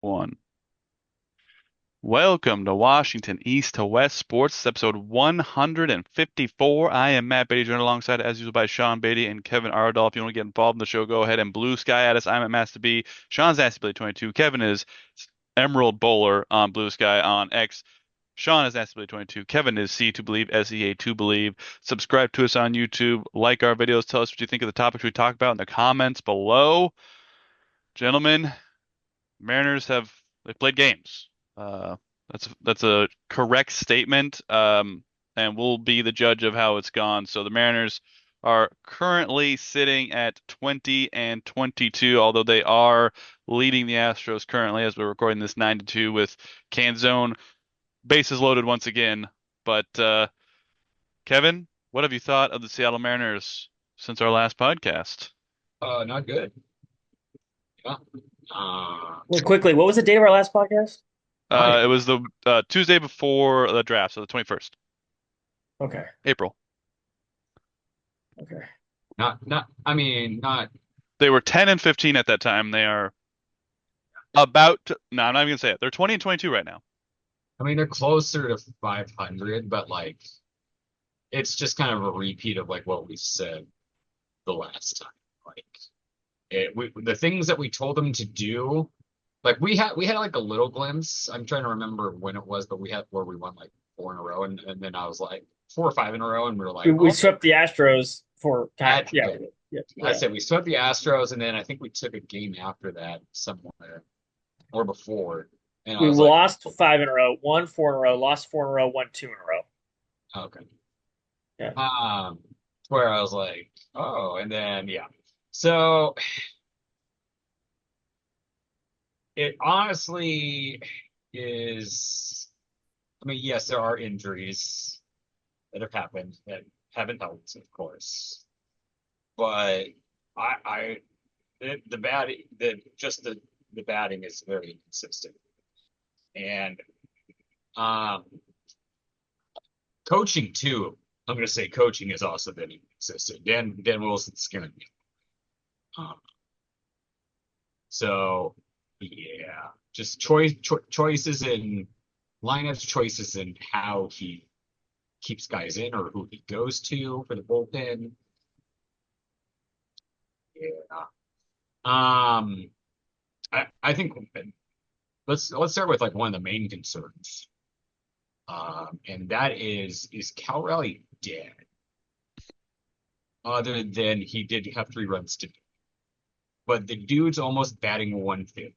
One. Welcome to Washington East to West Sports, episode 154. I am Matt Beatty, joined alongside, as usual, by Sean Beatty and Kevin Ardall. If you want to get involved in the show, go ahead and blue sky at us. I'm at Master B. Sean's NastyBilly22. Kevin is Emerald Bowler on Blue Sky on X. Sean is NastyBilly22. Kevin is C2Believe, SEA2Believe. Subscribe to us on YouTube. Like our videos. Tell us what you think of the topics we talk about in the comments below. Gentlemen, Mariners have they played games. Uh, that's a correct statement. And we'll be the judge of how it's gone. So the Mariners are currently sitting at 20 and 22, although they are leading the Astros currently as we're recording this 9-2 with Canzone bases loaded once again. But Kevin, what have you thought of the Seattle Mariners since our last podcast? Not good. Yeah. Uh, Wait, quickly, what was the date of our last podcast? It was the Tuesday before the draft, so the 21st, Okay, April. okay. I mean, not. They were 10 and 15 at that time. They are about to, no, I'm not even gonna say it. They're 20 and 22 right now. I mean, they're closer to 500, but like, it's just kind of a repeat of like what we said the last time. Like, the things that we told them to do. Like we had like a little glimpse. I'm trying to remember when it was, but we had where we won like four in a row, and then I was like 4 or 5 in a row, and we were We, like, we oh, swept the Astros for time. that's Yeah, good. yeah, I yeah. said we swept the Astros, and then I think we took a game after that somewhere or before. And I We was like, lost five in a row, won four in a row, lost four in a row, won two in a row. okay. Yeah. Um, where I was like, oh, and then yeah. So it honestly is, I mean, yes, there are injuries that have happened that haven't helped, of course. But I the batting the batting is very inconsistent. And um coaching too. I'm gonna say coaching has also been inconsistent. Dan Wilson's scaring me. Um, So yeah, just choices in lineups, choices in how he keeps guys in or who he goes to for the bullpen. Yeah. Um, I think let's start with like one of the main concerns. And that is Cal Raleigh dead? Other than he did have 3 runs to do, but the dude's almost batting 150.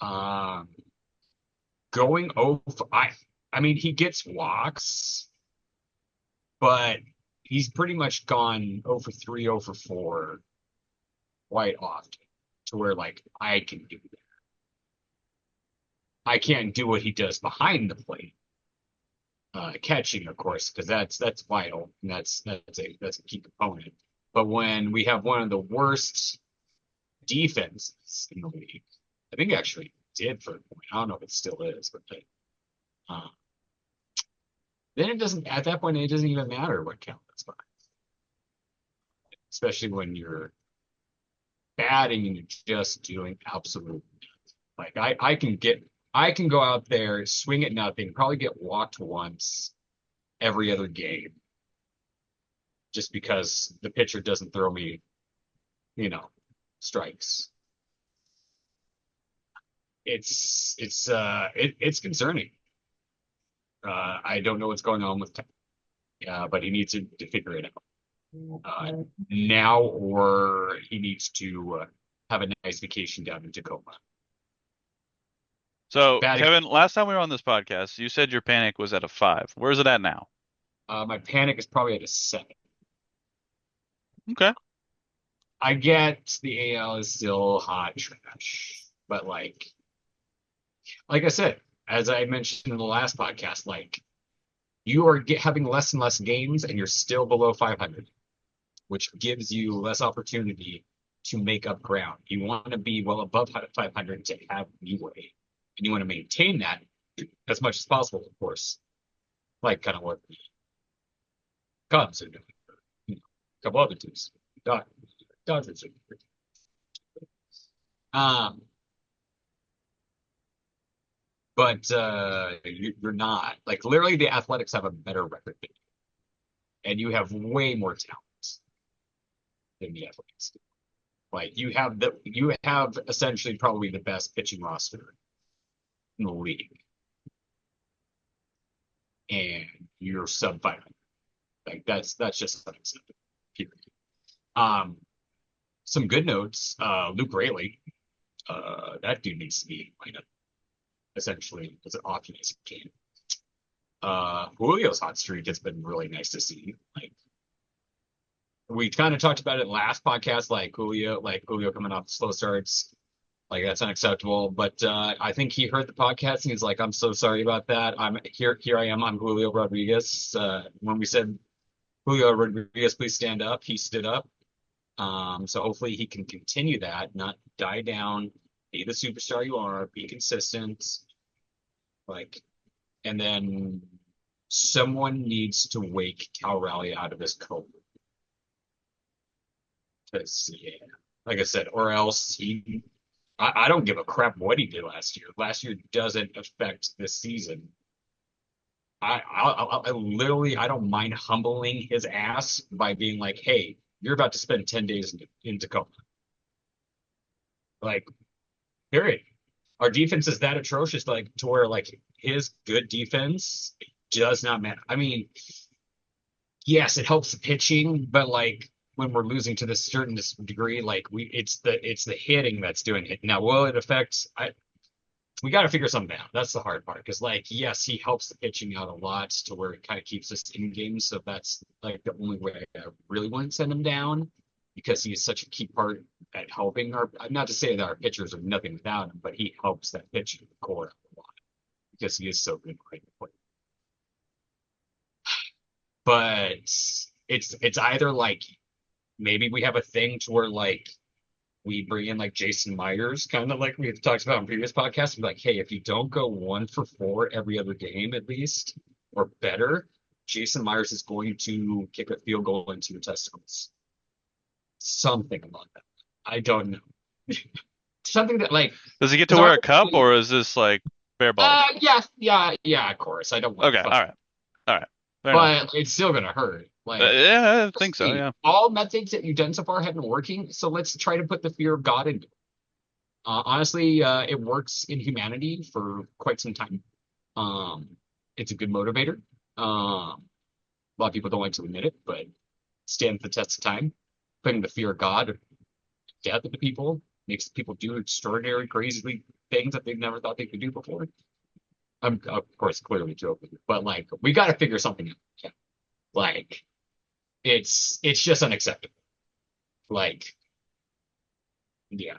Um, going over, I mean, he gets walks, but he's pretty much gone over 3, over 4 quite often to where like I can do that. I can't do what he does behind the plate, catching, of course, because that's vital and that's a key component. But when we have one of the worst defenses in the league, I think actually did for a point. I don't know if it still is, but uh, then it doesn't. At that point, it doesn't even matter what count that's by, especially when you're batting and you're just doing absolute like I can go out there, swing at nothing, probably get walked once every other game just because the pitcher doesn't throw me, you know, strikes. It's concerning. I don't know what's going on with but he needs to figure it out now, or he needs to have a nice vacation down in Tacoma. So, Batting, Kevin, last time we were on this podcast, you said your panic was at a 5. Where is it at now? my panic is probably at a 7. Okay. I get the AL is still hot trash, but like I said, as I mentioned in the last podcast, like you are having less and less games, and you're still below 500, which gives you less opportunity to make up ground. You want to be well above 500 to have leeway, and you want to maintain that as much as possible, of course, like kind of what the Cubs are doing, a couple other teams, Dodgers are doing. but you're not. Like literally, the Athletics have a better record than you, and you have way more talent than the Athletics do. Like you have essentially probably the best pitching roster in the league, and you're sub 500. Like that's just unacceptable. Period. Um, some good notes. Luke Rayleigh, that dude needs to be lineup essentially as an option as he can. Julio's hot streak has been really nice to see. Like we kind of talked about it last podcast, like Julio coming off the slow starts, like that's unacceptable. But I think he heard the podcast and he's like, "I'm so sorry about that. I'm here. Here I am. I'm Julio Rodriguez." When we said Julio Rodriguez, please stand up, he stood up. So hopefully he can continue that, not die down, be the superstar you are, be consistent, like, and then someone needs to wake Cal Raleigh out of his coma. Because, yeah, like I said, or else I don't give a crap what he did last year. Last year doesn't affect this season. I literally, I don't mind humbling his ass by being like, hey, you're about to spend 10 days in Tacoma. Like, period. Our defense is that atrocious, like to where like his good defense does not matter. I mean, yes, it helps the pitching, but like when we're losing to this certain degree, like it's the hitting that's doing it. Now, will it affect? We got to figure something out. That's the hard part because like yes, he helps the pitching out a lot to where it kind of keeps us in games. So that's like the only way I really want to send him down because he is such a key part at helping our. Not to say that our pitchers are nothing without him, but he helps that pitching core out a lot because he is so good behind the plate. But it's either like maybe we have a thing to where like we bring in like Jason Myers, kind of like we've talked about in previous podcasts. Be like, hey, if you don't go 1 for 4 every other game at least or better, Jason Myers is going to kick a field goal into your testicles. Something about that. I don't know. Something that like Does he get to because wear a cup or is this like bare balls? yeah, of course. I don't want Okay, to all fuck, right, all right, fair enough. but it's still gonna hurt. Like Yeah, I think so. hey, Yeah. all methods that you've done so far have been working, so let's try to put the fear of God into it. Honestly, it works in humanity for quite some time. Um, it's a good motivator. A lot of people don't like to admit it, but stands the test of time. Putting the fear of God, or death into people makes people do extraordinary, crazy things that they've never thought they could do before. I'm, of course, clearly joking, but like we got to figure something out. Yeah. Like it's just unacceptable. Like yeah.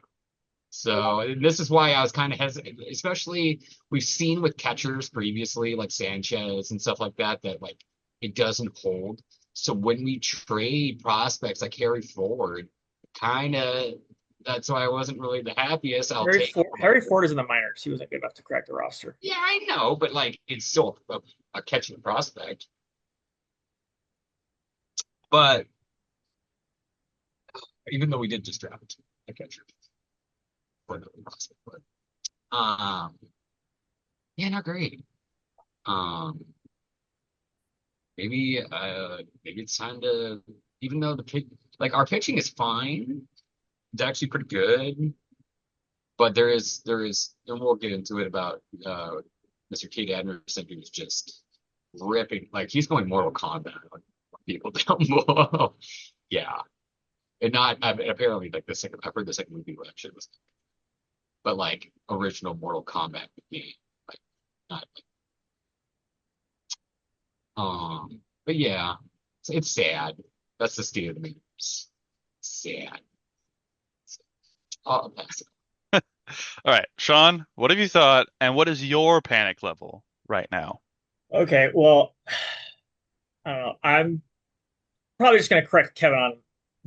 So this is why I was kind of hesitant, especially we've seen with catchers previously, like Sanchez and stuff like that, that like it doesn't hold. So when we trade prospects like Harry Ford, kind of that's why I wasn't really the happiest. I'll take Harry Ford is in the minors. He wasn't good enough to crack the roster. yeah, I know, but like it's still a catching prospect. But even though we did just draft a catcher for another prospect, but yeah, not great. Um, maybe it's time to even though the pick like our pitching is fine, it's actually pretty good, but there is and we'll get into it about Mr. Kate Anderson who's just ripping like he's going Mortal Kombat on people down below. Yeah. And not apparently like the second I've heard the second movie actually was but like original Mortal Kombat game. Like not but yeah, it's sad. That's the state of the news. Sad. I'll pass it. All right, Sean, what have you thought, and what is your panic level right now? Okay, well, I don't know. I'm probably just gonna correct Kevin on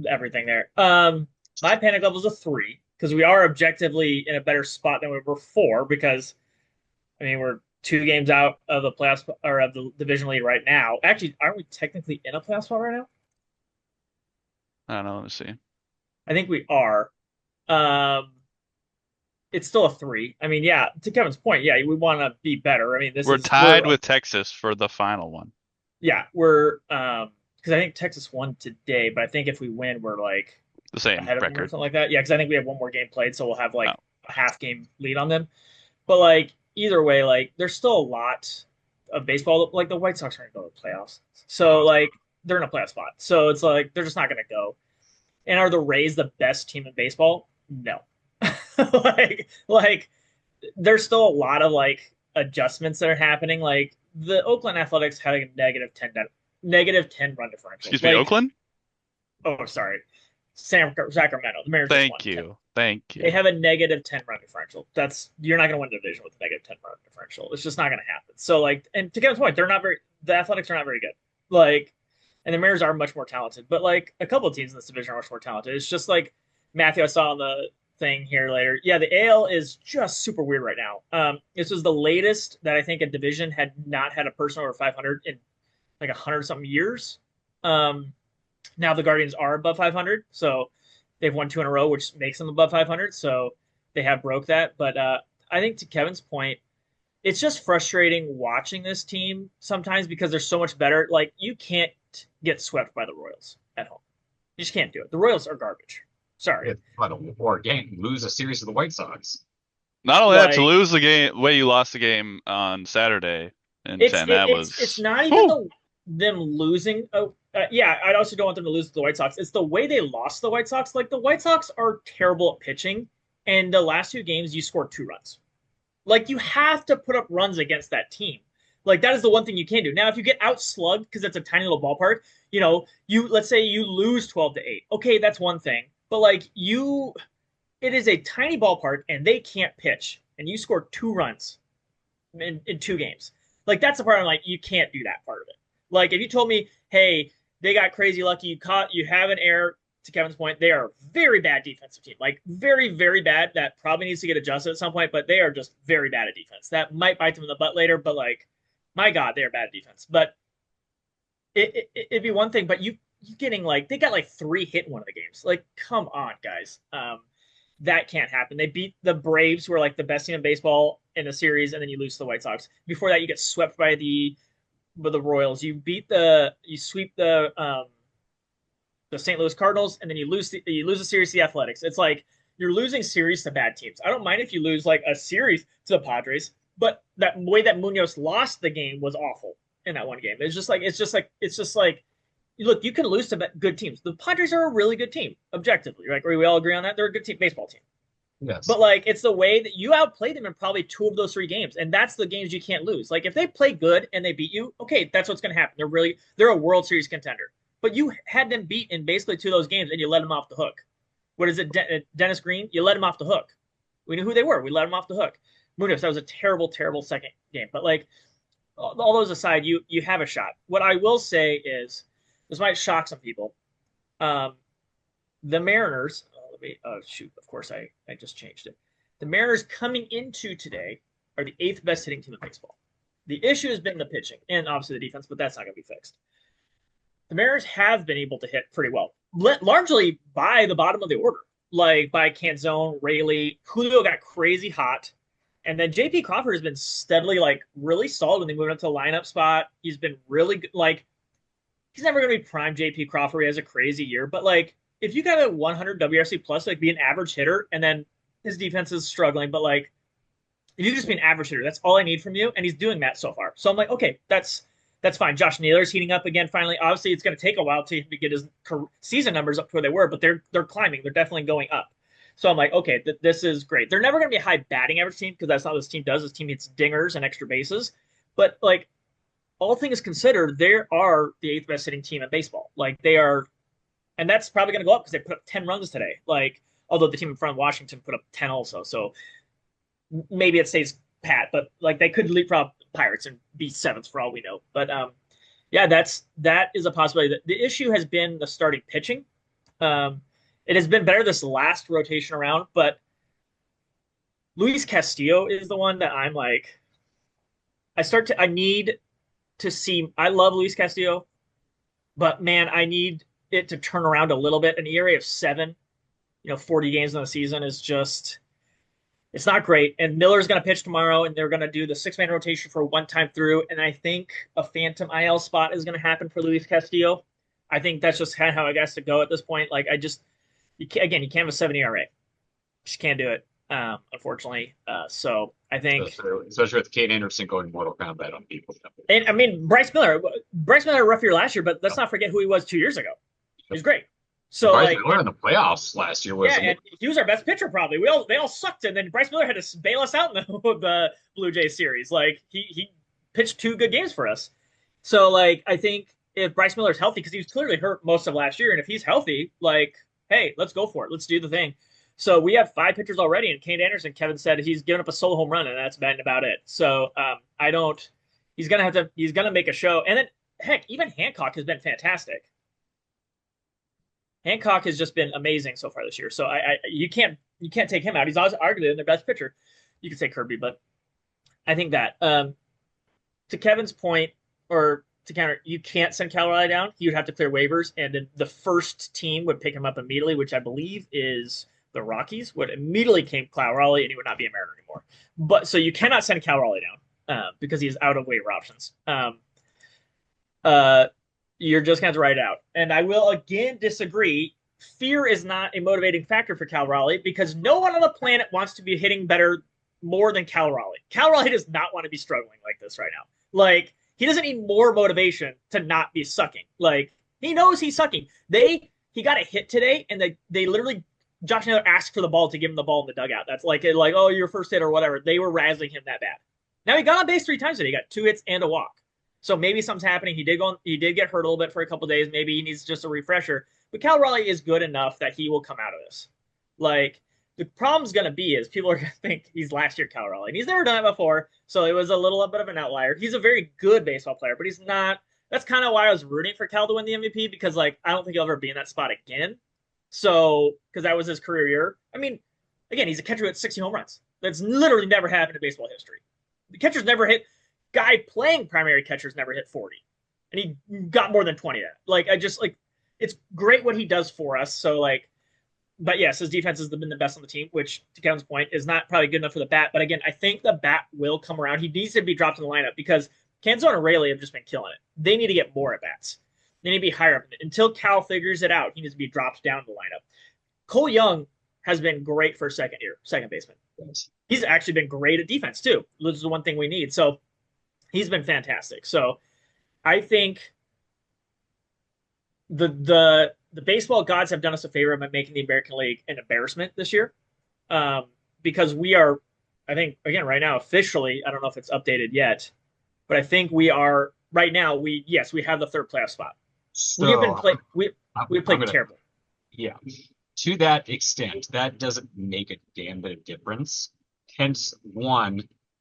everything there. My panic level is a 3 because we are objectively in a better spot than we were 4 because I mean we're 2 games out of the playoffs or of the division lead right now. Actually, aren't we technically in a playoff spot right now? I don't know. Let me see. I think we are. Um, it's still a 3. I mean, yeah, to Kevin's point, yeah, we want to be better. I mean, We're we're tied with Texas for the final one. yeah, we're because I think Texas won today, but I think if we win, we're like The same ahead of them or record. something like that. Yeah, because I think we have one more game played, so we'll have Oh, like a half game lead on them. But like either way, like there's still a lot of baseball. Like the White Sox aren't going to go to the playoffs, so like they're in a playoff spot. So it's like they're just not going to go. And are the Rays the best team in baseball? No. like there's still a lot of like adjustments that are happening. Like the Oakland Athletics had a negative 10 run differential. excuse me, Like, Oakland? oh sorry, Sacramento. The Mariners just won Thank 10. you. Thank They you. have a negative 10 run differential. That's you're not going to win the division with a negative 10 run differential. It's just not going to happen. So like, and to Kevin's point, they're not very. The Athletics are not very good. Like, and the Mariners are much more talented. But like a couple of teams in this division are much more talented. It's just like Matthew, I saw on the thing here later. Yeah, the AL is just super weird right now. This was the latest that I think a division had not had a person over 500 in like 100 something years. Um, Now the Guardians are above 500, so they've won 2 in a row, which makes them above 500. So they have broke that. But I think to Kevin's point, it's just frustrating watching this team sometimes because they're so much better. Like you can't get swept by the Royals at home. You just can't do it. The Royals are garbage. Sorry. It's but or again, lose a series to the White Sox. Not only that, to Like lose the game way you lost the game on Saturday, and that it's was not even whew, them losing. Oh, yeah, I also don't want them to lose to the White Sox. It's the way they lost the White Sox. Like the White Sox are terrible at pitching, and the last 2 games you scored 2 runs. Like you have to put up runs against that team. Like that is the one thing you can do. Now, if you get outslugged because it's a tiny little ballpark, you let's say you lose 12-8. Okay, that's one thing. But like it is a tiny ballpark and they can't pitch, and you score 2 runs in 2 games. Like that's the part I'm like, you can't do that part of it. Like if you told me, hey, they got crazy lucky, you have an error. To Kevin's point, they are a very bad defensive team, like very, very bad. That probably needs to get adjusted at some point, but they are just very bad at defense. That might bite them in the butt later, but like, my God, they are bad at defense. But it'd be one thing, but you getting like they got like 3 hit in one of the games. Like, come on, guys. That can't happen. They beat the Braves, who are like the best team in baseball in the series, and then you lose to the White Sox. Before that, you get swept by the Royals. You sweep the St. Louis Cardinals, and then you lose the series to the Athletics. It's like you're losing series to bad teams. I don't mind if you lose like a series to the Padres, but that way that Munoz lost the game was awful in that one game. It's just like look, you can lose to good teams. The Padres are a really good team, objectively, right? We all agree on that. They're a good team, baseball team. Yes. But like it's the way that you outplayed them in probably 2 of those 3 games, and that's the games you can't lose. Like if they play good and they beat you, okay, that's what's going to happen. They're a World Series contender. But you had them beat in basically 2 of those games, and you let them off the hook. What is it, Dennis Green? You let him off the hook. We knew who they were. We let them off the hook. Munoz, that was a terrible, terrible second game. But like all those aside, you have a shot. What I will say is, this might shock some people. Um, the Mariners. Let me. Oh shoot! Of course, I just changed it. The Mariners coming into today are the 8th best hitting team in baseball. The issue has been the pitching and obviously the defense, but that's not going to be fixed. The Mariners have been able to hit pretty well, largely by the bottom of the order, like by Canzone, Raleigh. Julio got crazy hot. And then JP Crawford has been steadily, like, really solid when they moved up to the lineup spot. He's been really good. Like, he's never going to be prime JP Crawford. He has a crazy year. But, like, if you got a 100 WRC plus, like, be an average hitter, and then his defense is struggling, but, like, if you just be an average hitter, that's all I need from you. And he's doing that so far. So I'm like, okay, that's fine. Josh Naylor's heating up again. Finally, obviously, it's going to take a while to get his season numbers up to where they were, but they're climbing. They're definitely going up. So I'm like, okay, this is great. They're never going to be a high batting average team because that's not what this team does. This team hits dingers and extra bases. But like all things considered, they are the 8th best hitting team in baseball. Like they are, and that's probably going to go up because they put up 10 runs today. Like although the team in front of Washington put up 10 also, so maybe it stays pat. But like they could leapfrog Pirates and be 7th for all we know. But yeah, that is a possibility. The issue has been the starting pitching. It has been better this last rotation around, but Luis Castillo is the one that I'm like, I need to see. I love Luis Castillo, but man, I need it to turn around a little bit. An ERA of 7, 40 games in the season is just, It's not great. And Miller's going to pitch tomorrow, and they're going to do the 6-man rotation for one time through. And I think a phantom IL spot is going to happen for Luis Castillo. I think that's just kind of how it has to go at this point. Like, you can't have a 7 ERA. Just can't do it, unfortunately. So I think, Especially with Kate Anderson going Mortal Kombat on people. and I mean, Bryce Miller had a rough year last year, but let's not forget who he was 2 years ago. He was great. So Bryce like, Miller in the playoffs last year was yeah, and he was our best pitcher probably. They all sucked, and then Bryce Miller had to bail us out in the Blue Jays series. Like he pitched 2 good games for us. So like I think if Bryce Miller's healthy, because he was clearly hurt most of last year, and if he's healthy, like hey, let's go for it. Let's do the thing. So we have 5 pitchers already, and Kane Anderson, Kevin said he's given up a solo home run, and that's been about it. So I don't. He's gonna make a show, and then heck, even Hancock has been fantastic. Hancock has just been amazing so far this year. So you can't take him out. He's arguably their best pitcher. You could say Kirby, but I think that to Kevin's point, or to counter, you can't send Cal Raleigh down. He would have to clear waivers, and then the first team would pick him up immediately, which I believe is the Rockies. Would immediately claim Cal Raleigh, and he would not be a Mariner anymore. But so you cannot send Cal Raleigh down because he is out of waiver options. You're just going to write it out. And I will again disagree. Fear is not a motivating factor for Cal Raleigh because no one on the planet wants to be hitting better more than Cal Raleigh. Cal Raleigh does not want to be struggling like this right now. Like, he doesn't need more motivation to not be sucking. Like, he knows he's sucking. He got a hit today, and they literally, Josh Naylor asked for the ball to give him the ball in the dugout. That's like oh, your first hit or whatever. They were razzling him that bad. Now he got on base 3 times today. He got 2 hits and a walk. So maybe something's happening. He did get hurt a little bit for a couple days. Maybe he needs just a refresher. But Cal Raleigh is good enough that he will come out of this. Like, the problem's going to be is people are going to think he's last year Cal Raleigh. And he's never done it before. So it was a little bit of an outlier. He's a very good baseball player, but he's not. That's kind of why I was rooting for Cal to win the MVP because, like, I don't think he'll ever be in that spot again. So, because that was his career year. I mean, again, he's a catcher with 60 home runs. That's literally never happened in baseball history. The catcher's never hit. Guy playing primary catchers never hit 40. And he got more than 20 of that. Like, it's great what he does for us. So, like, but yes, his defense has been the best on the team, which, to Kevin's point, is not probably good enough for the bat. But again, I think the bat will come around. He needs to be dropped in the lineup because Canzone and Rayleigh have just been killing it. They need to get more at bats. They need to be higher up. Until Cal figures it out, he needs to be dropped down the lineup. Cole Young has been great for second baseman. He's actually been great at defense, too. This is the one thing we need. So he's been fantastic. So I think the baseball gods have done us a favor by making the American League an embarrassment this year, because we are, I think, again, right now officially, I don't know if it's updated yet, but I think we are right now. We have the 3rd playoff spot. So, we played terrible. Yeah, to that extent, that doesn't make a damn bit of difference. Hence,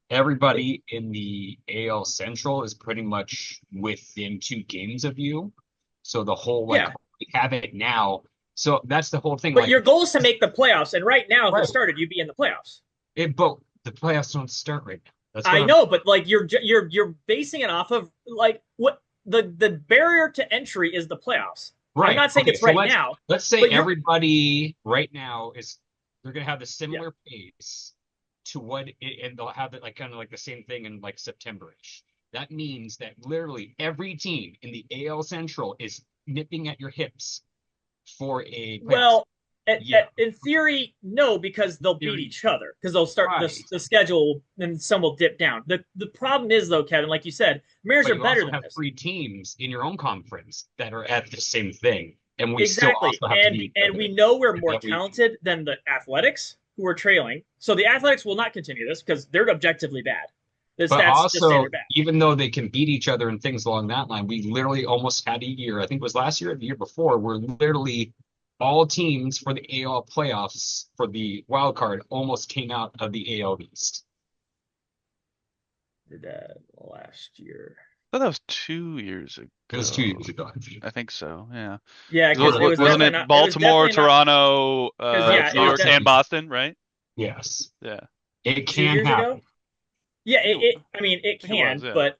everybody in the AL Central is pretty much within 2 games of you. So the whole we have it now. So that's the whole thing. But your goal is to make the playoffs, and right now, if it started, you'd be in the playoffs. But the playoffs don't start right now. I know, but like you're basing it off of like what the barrier to entry is the playoffs. Right. I'm not saying it's right now. Let's say everybody right now they're going to have the similar pace to and they'll have it like kind of like the same thing in like September-ish. That means that literally every team in the AL Central is nipping at your hips for a playoffs. Well, in theory, no, because they'll beat each other because they'll start the schedule and some will dip down. The problem is though, Kevin, like you said, Mariners are better than this. 3 teams in your own conference that are at the same thing, and we exactly. still also have to beat and we know we're more talented than the Athletics, who are trailing. So the Athletics will not continue this because they're objectively bad. But also, even though they can beat each other and things along that line, we literally almost had a year, I think it was last year or the year before, where literally all teams for the AL playoffs for the wild card almost came out of the AL East. Did that last year? I thought that was 2 years ago. It was 2 years ago. I think so. Yeah. Yeah. Wasn't it Baltimore, Toronto, New York, and Boston? Right. Yes. Yeah. It can happen. Ago? Yeah. It can. But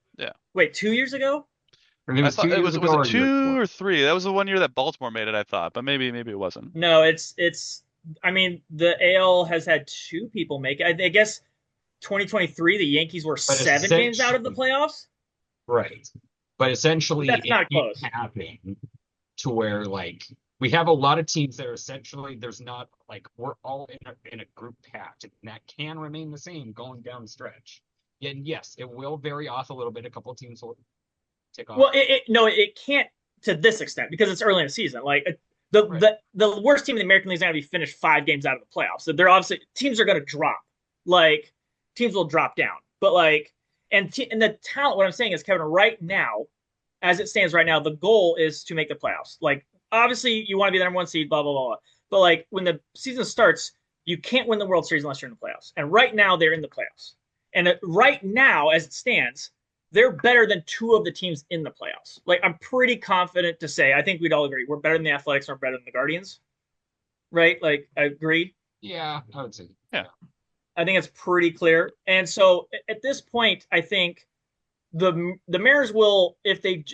wait, 2 years ago? Was it 2 or 3? That was the one year that Baltimore made it, I thought, but maybe it wasn't. No, it's I mean, the AL has had two people make it. I guess 2023, the Yankees were But 7 games out of the essentially, playoffs, right. But but essentially, that's it not can't close. happen to where like we have a lot of teams that are essentially there's not like we're all in a group packed, and that can remain the same going down the stretch. And yes, it will vary off a little bit. A couple of teams will tick off. Well, no, it can't to this extent because it's early in the season. Like the Right. the worst team in the American League is going to be finished 5 games out of the playoffs. So they're obviously teams are going to drop. Like teams will drop down, but like and the talent. What I'm saying is, Kevin, right now, as it stands right now, the goal is to make the playoffs. Like obviously, you want to be the number one seed, blah blah blah. But like when the season starts, you can't win the World Series unless you're in the playoffs. And right now, they're in the playoffs. And right now, as it stands, they're better than two of the teams in the playoffs. Like I'm pretty confident to say, I think we'd all agree, we're better than the Athletics and we're better than the Guardians, right? Like I agree. Yeah, I would say. Yeah. I think it's pretty clear. And so at this point, I think the Mariners will, if they,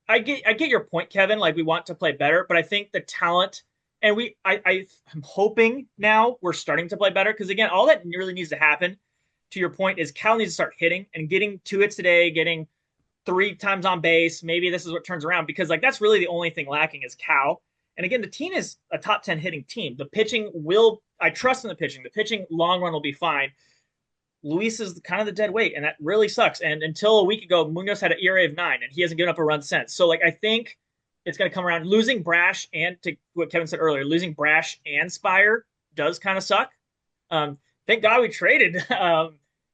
I get your point, Kevin. Like we want to play better, but I think the talent, and I'm hoping now we're starting to play better because again, all that really needs to happen. To your point, is Cal needs to start hitting and getting 2 hits today, getting 3 times on base. Maybe this is what turns around because like that's really the only thing lacking is Cal. And again, the team is a top 10 hitting team. The pitching will, I trust in the pitching. The pitching long run will be fine. Luis is kind of the dead weight, and that really sucks. And until a week ago, Munoz had an ERA of 9, and he hasn't given up a run since. So like I think it's going to come around. Losing Brash and to what Kevin said earlier, losing Brash and Spire does kind of suck. Thank God we traded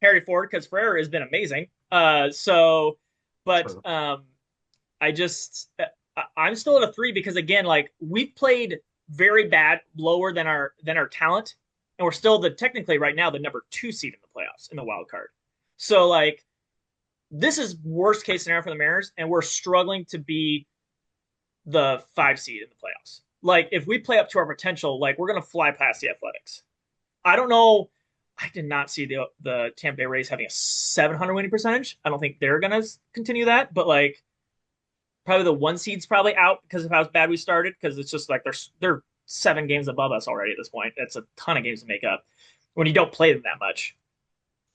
Harry Ford because Ferrer has been amazing. But I just I'm still at a 3 because again, like we played very bad, lower than our talent, and we're still technically right now the number 2 seed in the playoffs in the wild card. So like this is worst case scenario for the Mariners, and we're struggling to be the 5 seed in the playoffs. Like if we play up to our potential, like we're gonna fly past the Athletics. I don't know. I did not see the Tampa Bay Rays having a 700 winning percentage. I don't think they're gonna continue that, but like probably the 1 seed's probably out because of how bad we started. Because it's just like they're 7 games above us already at this point. That's a ton of games to make up when you don't play them that much.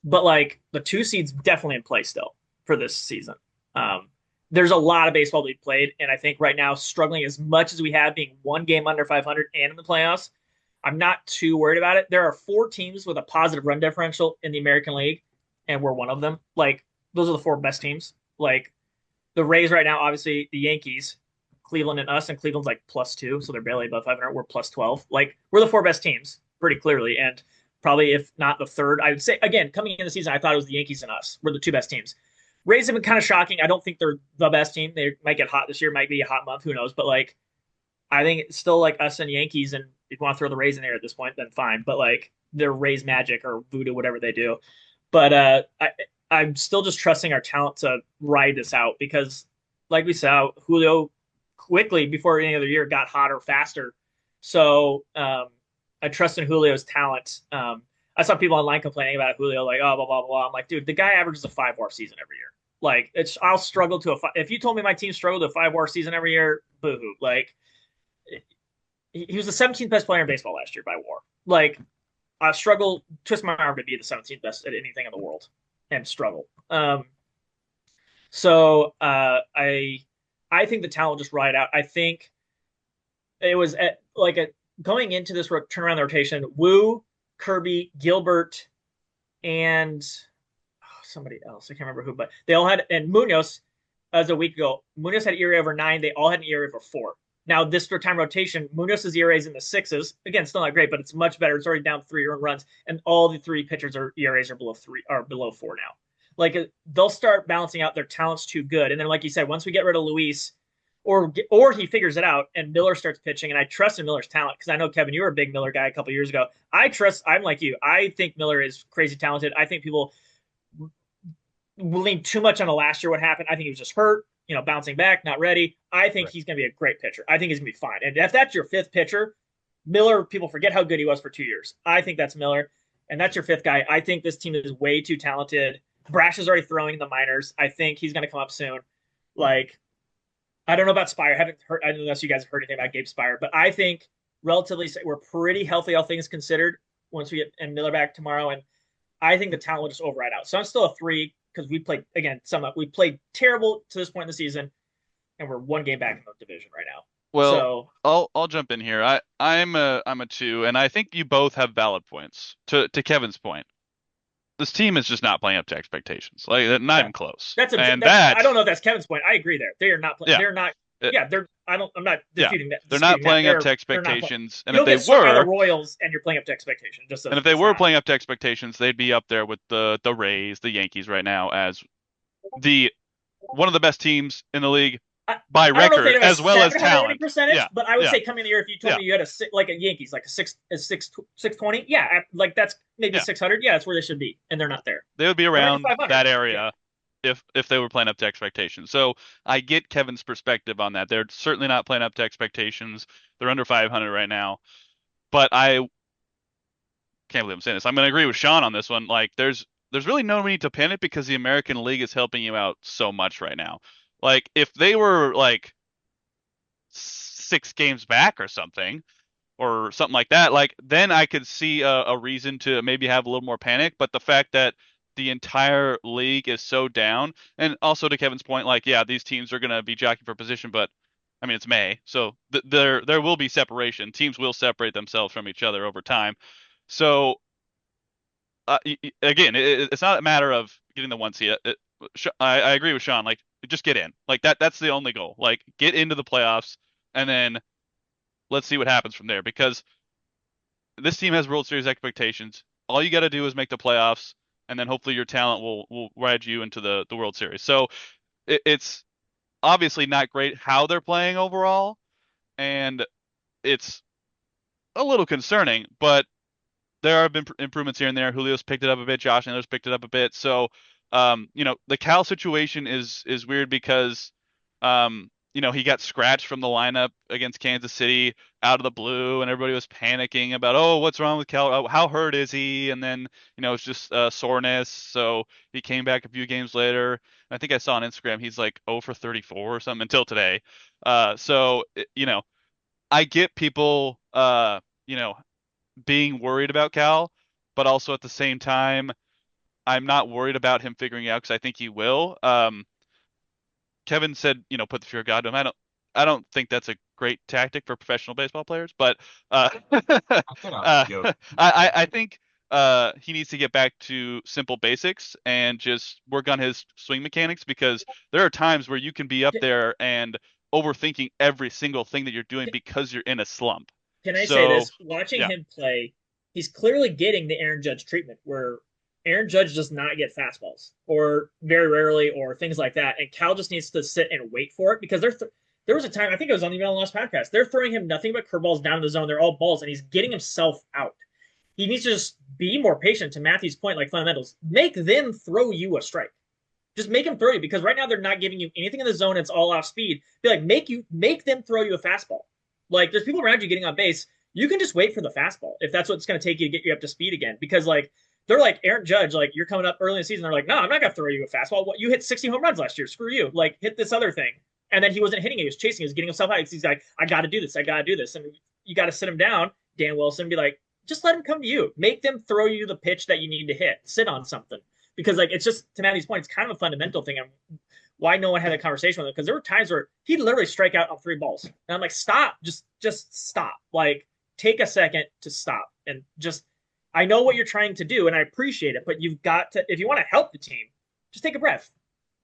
But like the 2 seed's definitely in play still for this season. There's a lot of baseball to be played, and I think right now struggling as much as we have, being 1 game under 500 and in the playoffs, I'm not too worried about it. There are 4 teams with a positive run differential in the American League, and we're one of them. Like those are the 4 best teams. Like the Rays right now, obviously the Yankees, Cleveland, and us, and Cleveland's like +2, so they're barely above 500. We're +12. Like we're the 4 best teams pretty clearly, and probably if not the third, I would say again coming in the season, I thought it was the Yankees and us. We're the 2 best teams. Rays have been kind of shocking. I don't think they're the best team. They might get hot this year, might be a hot month, who knows? But like I think it's still like us and Yankees, and if you want to throw the Rays in there at this point, then fine. But like they're Rays magic or voodoo, whatever they do. But I'm still just trusting our talent to ride this out because, like we saw, Julio quickly before any other year got hotter faster. So I trust in Julio's talent. I saw people online complaining about Julio, like, oh, blah, blah, blah. I'm like, dude, the guy averages a 5 WAR season every year. Like, I'll struggle to if you told me my team struggled to a 5 WAR season every year, boo-hoo. Like, he was the 17th best player in baseball last year by WAR. Like, I struggle, twist my arm to be the 17th best at anything in the world and struggle. So I think the talent will just ride out. I think it was going into this turnaround the rotation, Wu, Kirby, Gilbert, and somebody else. I can't remember who, but they all had, and Munoz as a week ago. Munoz had ERA over 9. They all had an ERA over 4. Now, this time rotation, Munoz's ERA is in the 6s. Again, still not great, but it's much better. It's already down 3 earned runs, and all the 3 pitchers are ERAs are below 4 now. Like they'll start balancing out. Their talent's too good, and then like you said, once we get rid of Luis, or he figures it out, and Miller starts pitching, and I trust in Miller's talent because I know Kevin, you were a big Miller guy a couple years ago. I'm like you. I think Miller is crazy talented. I think people lean too much on the last year. What happened? I think he was just hurt. Bouncing back, not ready. I think he's going to be a great pitcher. I think he's going to be fine. And if that's your 5th pitcher, Miller, people forget how good he was for 2 years. I think that's Miller, and that's your 5th guy. I think this team is way too talented. Brash is already throwing in the minors. I think he's going to come up soon. Like, I don't know about Spire. I haven't heard, I don't know if you guys have heard anything about Gabe Spire, but I think relatively, we're pretty healthy, all things considered, once we get and Miller back tomorrow. And I think the talent will just override out. So I'm still a 3 because we played, again, we played terrible to this point in the season, and we're 1 game back in the division right now. Well, So I'll jump in here. I'm a 2, and I think you both have valid points. To Kevin's point, this team is just not playing up to expectations. Like not yeah, even close. that's And I don't know if that's Kevin's point. I agree there. They are not. yeah, They're not. uh, Yeah, they're. I don't. I'm not yeah, disputing that. they're not Disputing that. playing up to They're not. expectations. And You if don't they get swept by the were, Royals and you're playing up to expectation. Just so and if they it's were not. playing up to expectations, they'd be up there with the Rays, the Yankees right now as the one of the best teams in the league by I don't know if they record have a as well as 700 winning talent. percentage, Yeah, but I would yeah, say coming in the year, if you told yeah, me you had like a Yankees, like a 620, yeah, like that's maybe yeah. 600. Yeah, that's where they should be, and they're not there. They would be They're under around 500. that Yeah, area if they were playing up to expectations. So I get Kevin's perspective on that. They're certainly not playing up to expectations. They're under 500 right now. But I can't believe I'm saying this. I'm going to agree with Sean on this one. Like there's really no need to panic because the American League is helping you out so much right now. Like if they were like 6 games back or something like that, like then I could see a reason to maybe have a little more panic. But the fact that the entire league is so down, and also to Kevin's point, like yeah, these teams are gonna be jockeying for position, but I mean it's May, so there will be separation. Teams will separate themselves from each other over time. So again, it's not a matter of getting the 1 seed. I agree with Sean. Like just get in. Like that's the only goal. Like get into the playoffs, and then let's see what happens from there because this team has World Series expectations. All you got to do is make the playoffs, and then hopefully your talent will ride you into the World Series. So it's obviously not great how they're playing overall, and it's a little concerning. But there have been improvements here and there. Julio's picked it up a bit. Josh Naylor's picked it up a bit. So, the Cal situation is weird because, he got scratched from the lineup against Kansas City out of the blue, and everybody was panicking about, oh, what's wrong with Cal? Oh, how hurt is he? And then, it's just soreness. So he came back a few games later. And I think I saw on Instagram he's like 0 for 34 or something until today. So, I get people, being worried about Cal, but also at the same time, I'm not worried about him figuring it out because I think he will. Kevin said, put the fear of God to him. I don't think that's a great tactic for professional baseball players, but I thought I was joking. I think he needs to get back to simple basics and just work on his swing mechanics because there are times where you can be up there and overthinking every single thing that you're doing because you're in a slump. can I say So, this? Watching yeah. him play, he's clearly getting the Aaron Judge treatment where Aaron Judge does not get fastballs or very rarely or things like that. And Cal just needs to sit and wait for it because there was a time, I think it was on the last podcast, they're throwing him nothing but curveballs down in the zone. They're all balls, and he's getting himself out. He needs to just be more patient to Matthew's point, like fundamentals. Make them throw you a strike. Just make them throw you because right now they're not giving you anything in the zone. It's all off speed. Be like, make them throw you a fastball. Like there's people around you getting on base. You can just wait for the fastball if that's what it's going to take you to get you up to speed again. Because like they're like Aaron Judge, like you're coming up early in the season. They're like, no, I'm not going to throw you a fastball. What you hit 60 home runs last year? Screw you. Like hit this other thing. And then he wasn't hitting it. He was chasing. He was getting himself out. He's like, I got to do this. I got to do this. And you got to sit him down, Dan Wilson, be like, just let him come to you. Make them throw you the pitch that you need to hit. Sit on something. Because like it's just to Matty's point, it's kind of a fundamental thing. And why no one had a conversation with him because there were times where he'd literally strike out on 3 balls, and I'm like, stop, just stop, like take a second to stop and just. I know what you're trying to do, and I appreciate it, but you've got to if you want to help the team, just take a breath,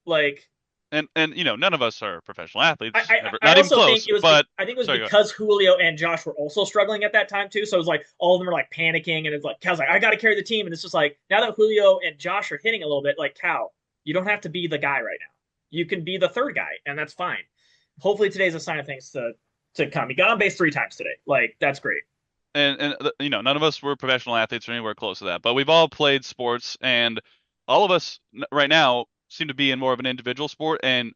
like. And none of us are professional athletes, I not even also close. think it was. But I think it was sorry, because Julio and Josh were also struggling at that time too. So it was like all of them are like panicking, and it's like Cal's like, I got to carry the team, and it's just like now that Julio and Josh are hitting a little bit, like Cal, you don't have to be the guy right now. You can be the third guy, and that's fine. Hopefully today's a sign of things to come. He got on base 3 times today. Like that's great. and none of us were professional athletes or anywhere close to that, but we've all played sports, and all of us right now seem to be in more of an individual sport, and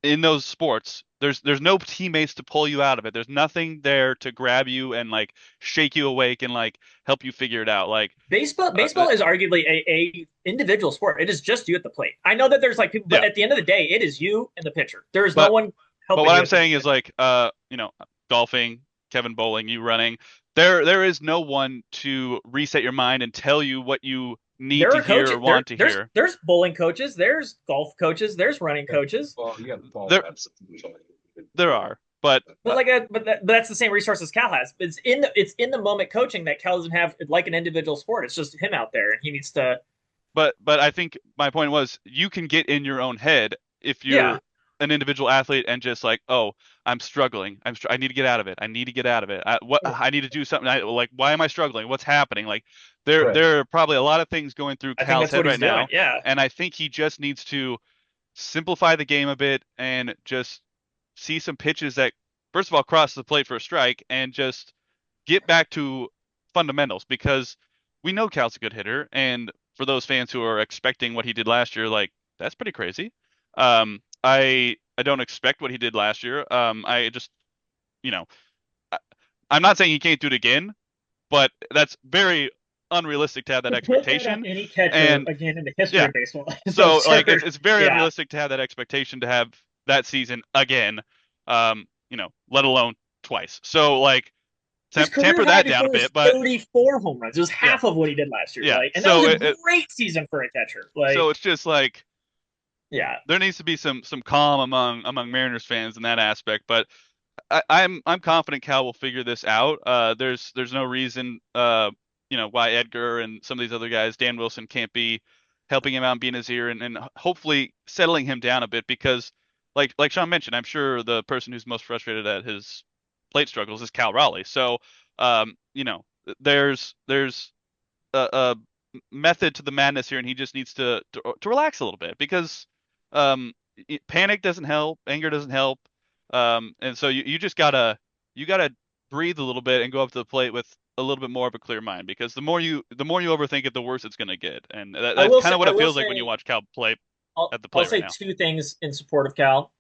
in those sports, there's no teammates to pull you out of it. There's nothing there to grab you and like shake you awake and like help you figure it out. Like Baseball is arguably a individual sport. It is just you at the plate. I know that there's like people, but yeah, at the end of the day, it is you and the pitcher. There is no but one but helping what you I'm at the end saying of is the day. like golfing, Kevin Bowling, you running. There is no one to reset your mind and tell you what you need There to are hear or coaches. There want to there's hear. there's bowling coaches. There's golf coaches. There's running coaches. Well, you have Paul There Webster. there are, but But but that's the same resources Cal has. It's in the moment coaching that Cal doesn't have like an individual sport. It's just him out there, and he needs to. but I think my point was you can get in your own head if Yeah, you're an individual athlete and just like, oh, I'm struggling. I need to get out of it. I need to get out of it. I need to do something. Like, why am I struggling? What's happening? Like, Right. there are probably a lot of things going through I think Cal's that's head what he's right doing. now, Yeah, and I think he just needs to simplify the game a bit and just see some pitches that, first of all, cross the plate for a strike and just get back to fundamentals because we know Cal's a good hitter. And for those fans who are expecting what he did last year, like, that's pretty crazy. I don't expect what he did last year. I just, you know, I, I'm not saying he can't do it again, but that's very unrealistic to have that to put that on expectation. any catcher And again in the history yeah, of baseball is so like absurd. it's very Yeah, unrealistic to have that expectation to have that season again. Let alone twice. So like his career temper high that down a before was bit, but 34 home runs. It was yeah, half of what he did last year. yeah. Like, and that was So a it great season for a catcher. so Like, it's just like yeah, there needs to be some calm among Mariners fans in that aspect. But I'm confident Cal will figure this out. There's no reason why Edgar and some of these other guys, Dan Wilson, can't be helping him out and being his ear and hopefully settling him down a bit because like Sean mentioned, I'm sure the person who's most frustrated at his plate struggles is Cal Raleigh. So um, you know, there's a method to the madness here, and he just needs to relax a little bit because um, panic doesn't help, anger doesn't help, and so you just gotta breathe a little bit and go up to the plate with a little bit more of a clear mind because the more you overthink it, the worse it's gonna get, and that's kind of what I it will feels like when you say, watch Cal play at the I'll plate right say now. two things in support of Cal.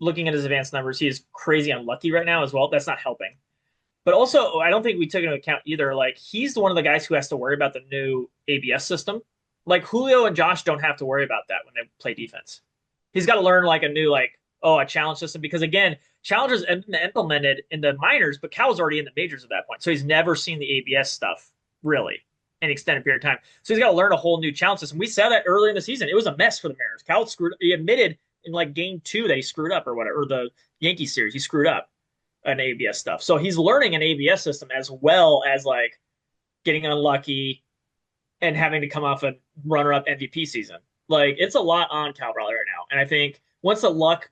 Looking at his advanced numbers, he is crazy unlucky right now as well. That's not helping. But also, I don't think we took into account either. Like, he's one of the guys who has to worry about the new ABS system. Like, Julio and Josh don't have to worry about that when they play defense. He's got to learn like a new a challenge system because again, challenges implemented in the minors, but Cal was already in the majors at that point, so he's never seen the ABS stuff really in an extended period of time. So he's got to learn a whole new challenge system. We saw that early in the season. It was a mess for the Mariners. Cal screwed. He admitted in like game 2 that he screwed up or whatever, or the Yankees series he screwed up an ABS stuff. So he's learning an ABS system as well as like getting unlucky and having to come off a runner-up MVP season. Like it's a lot on Cal Raleigh right now, and I think once the luck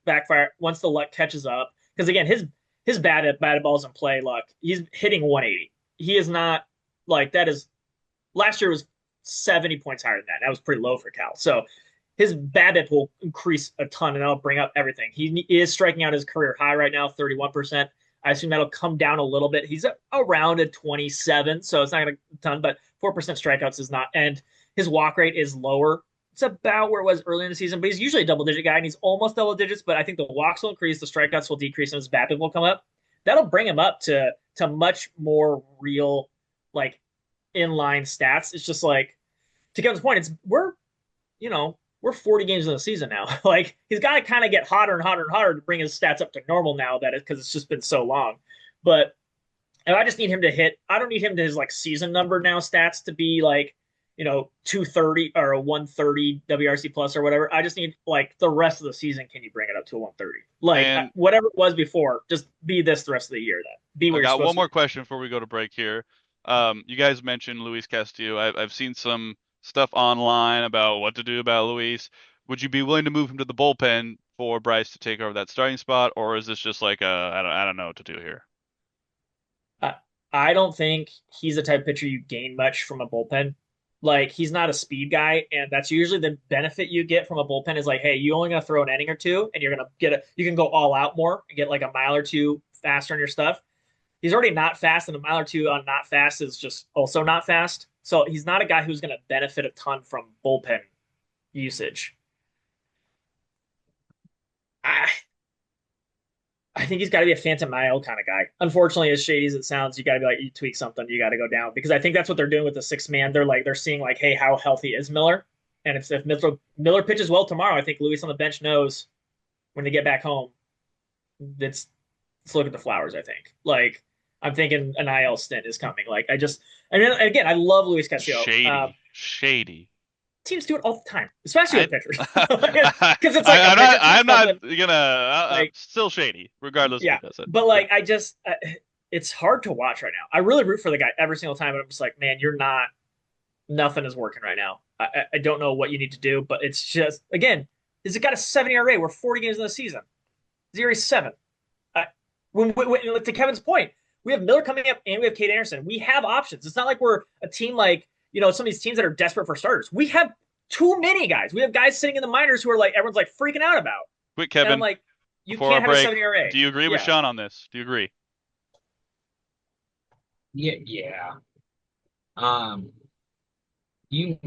catches up, because again his bad balls in play luck, he's hitting 180. He is not like that is last year was 70 points higher than that. That was pretty low for Cal. So his BABIP will increase a ton, and that'll bring up everything. He is striking out his career high right now, 31%. I assume that'll come down a little bit. He's around a 27, so it's not going to ton, but 4% strikeouts is not. And his walk rate is lower. It's about where it was early in the season, but he's usually a double-digit guy, and he's almost double digits. But I think the walks will increase, the strikeouts will decrease, and his BABIP will come up. That'll bring him up to much more real, like inline stats. It's just like to Kevin's point, we're 40 games in the season now. Like he's got to kind of get hotter and hotter and hotter to bring his stats up to normal now that because it's just been so long. But and I just need him to hit. I don't need him to his like season number now stats to be like 230 or a 130 WRC plus or whatever. I just need like the rest of the season. Can you bring it up to a 130? Like And whatever it was before, just be this the rest of the year. Then be I where you're got supposed one to more be. question before we go to break here. You guys mentioned Luis Castillo. I've seen some stuff online about what to do about Luis. Would you be willing to move him to the bullpen for Bryce to take over that starting spot, or is this just like I don't know what to do here? I, I don't think he's the type of pitcher you gain much from a bullpen. Like he's not a speed guy, and that's usually the benefit you get from a bullpen is like, hey, you only gonna throw an inning or two, and you're gonna you can go all out more and get like a mile or two faster on your stuff. He's already not fast, and a mile or two on not fast is just also not fast. So he's not a guy who's gonna benefit a ton from bullpen usage. I, I think he's got to be a Phantom IL kind of guy. Unfortunately, as shady as it sounds, you got to be like, you tweak something, you got to go down because I think that's what they're doing with the 6 man. They're seeing like, hey, how healthy is Miller? And if Miller pitches well tomorrow, I think Luis on the bench knows when they get back home. Let's look at the flowers. I think like I'm thinking an IL stint is coming. Like I mean, again, I love Luis Castillo. Shady. Teams do it all the time, especially I, with pitchers, I, because it's like a I'm not. pitcher sees I'm not something gonna. like Still shady, regardless of who yeah. does it. But Yeah. like I just it's hard to watch right now. I really root for the guy every single time, and I'm just like, man, you're not nothing is working right now. I don't know what you need to do, but it's just again, is it got a 7 ERA? We're 40 games in the season. 0-7. Uh, to Kevin's point, we have Miller coming up and we have Kate Anderson. We have options. It's not like we're a team like some of these teams that are desperate for starters. We have too many guys. We have guys sitting in the minors who are like everyone's like freaking out about. Quick, And I'm Kevin, like, you before our can't have a break, 7 ERA. do you agree with Yeah. Sean on this? Do you agree? Yeah, yeah. Um, they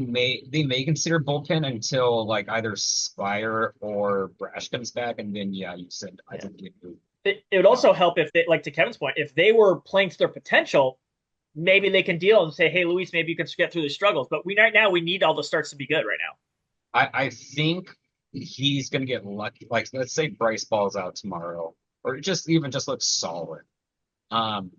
may consider bullpen until like either Spire or Brash comes back, and then yeah, you said I Yeah. think you It would also help if they, like to Kevin's point, if they were playing to their potential, maybe they can deal and say, hey, Luis, maybe you can get through the struggles. But right now we need all the starts to be good right now. I think he's gonna get lucky. Like let's say Bryce balls out tomorrow, or just looks solid. Um,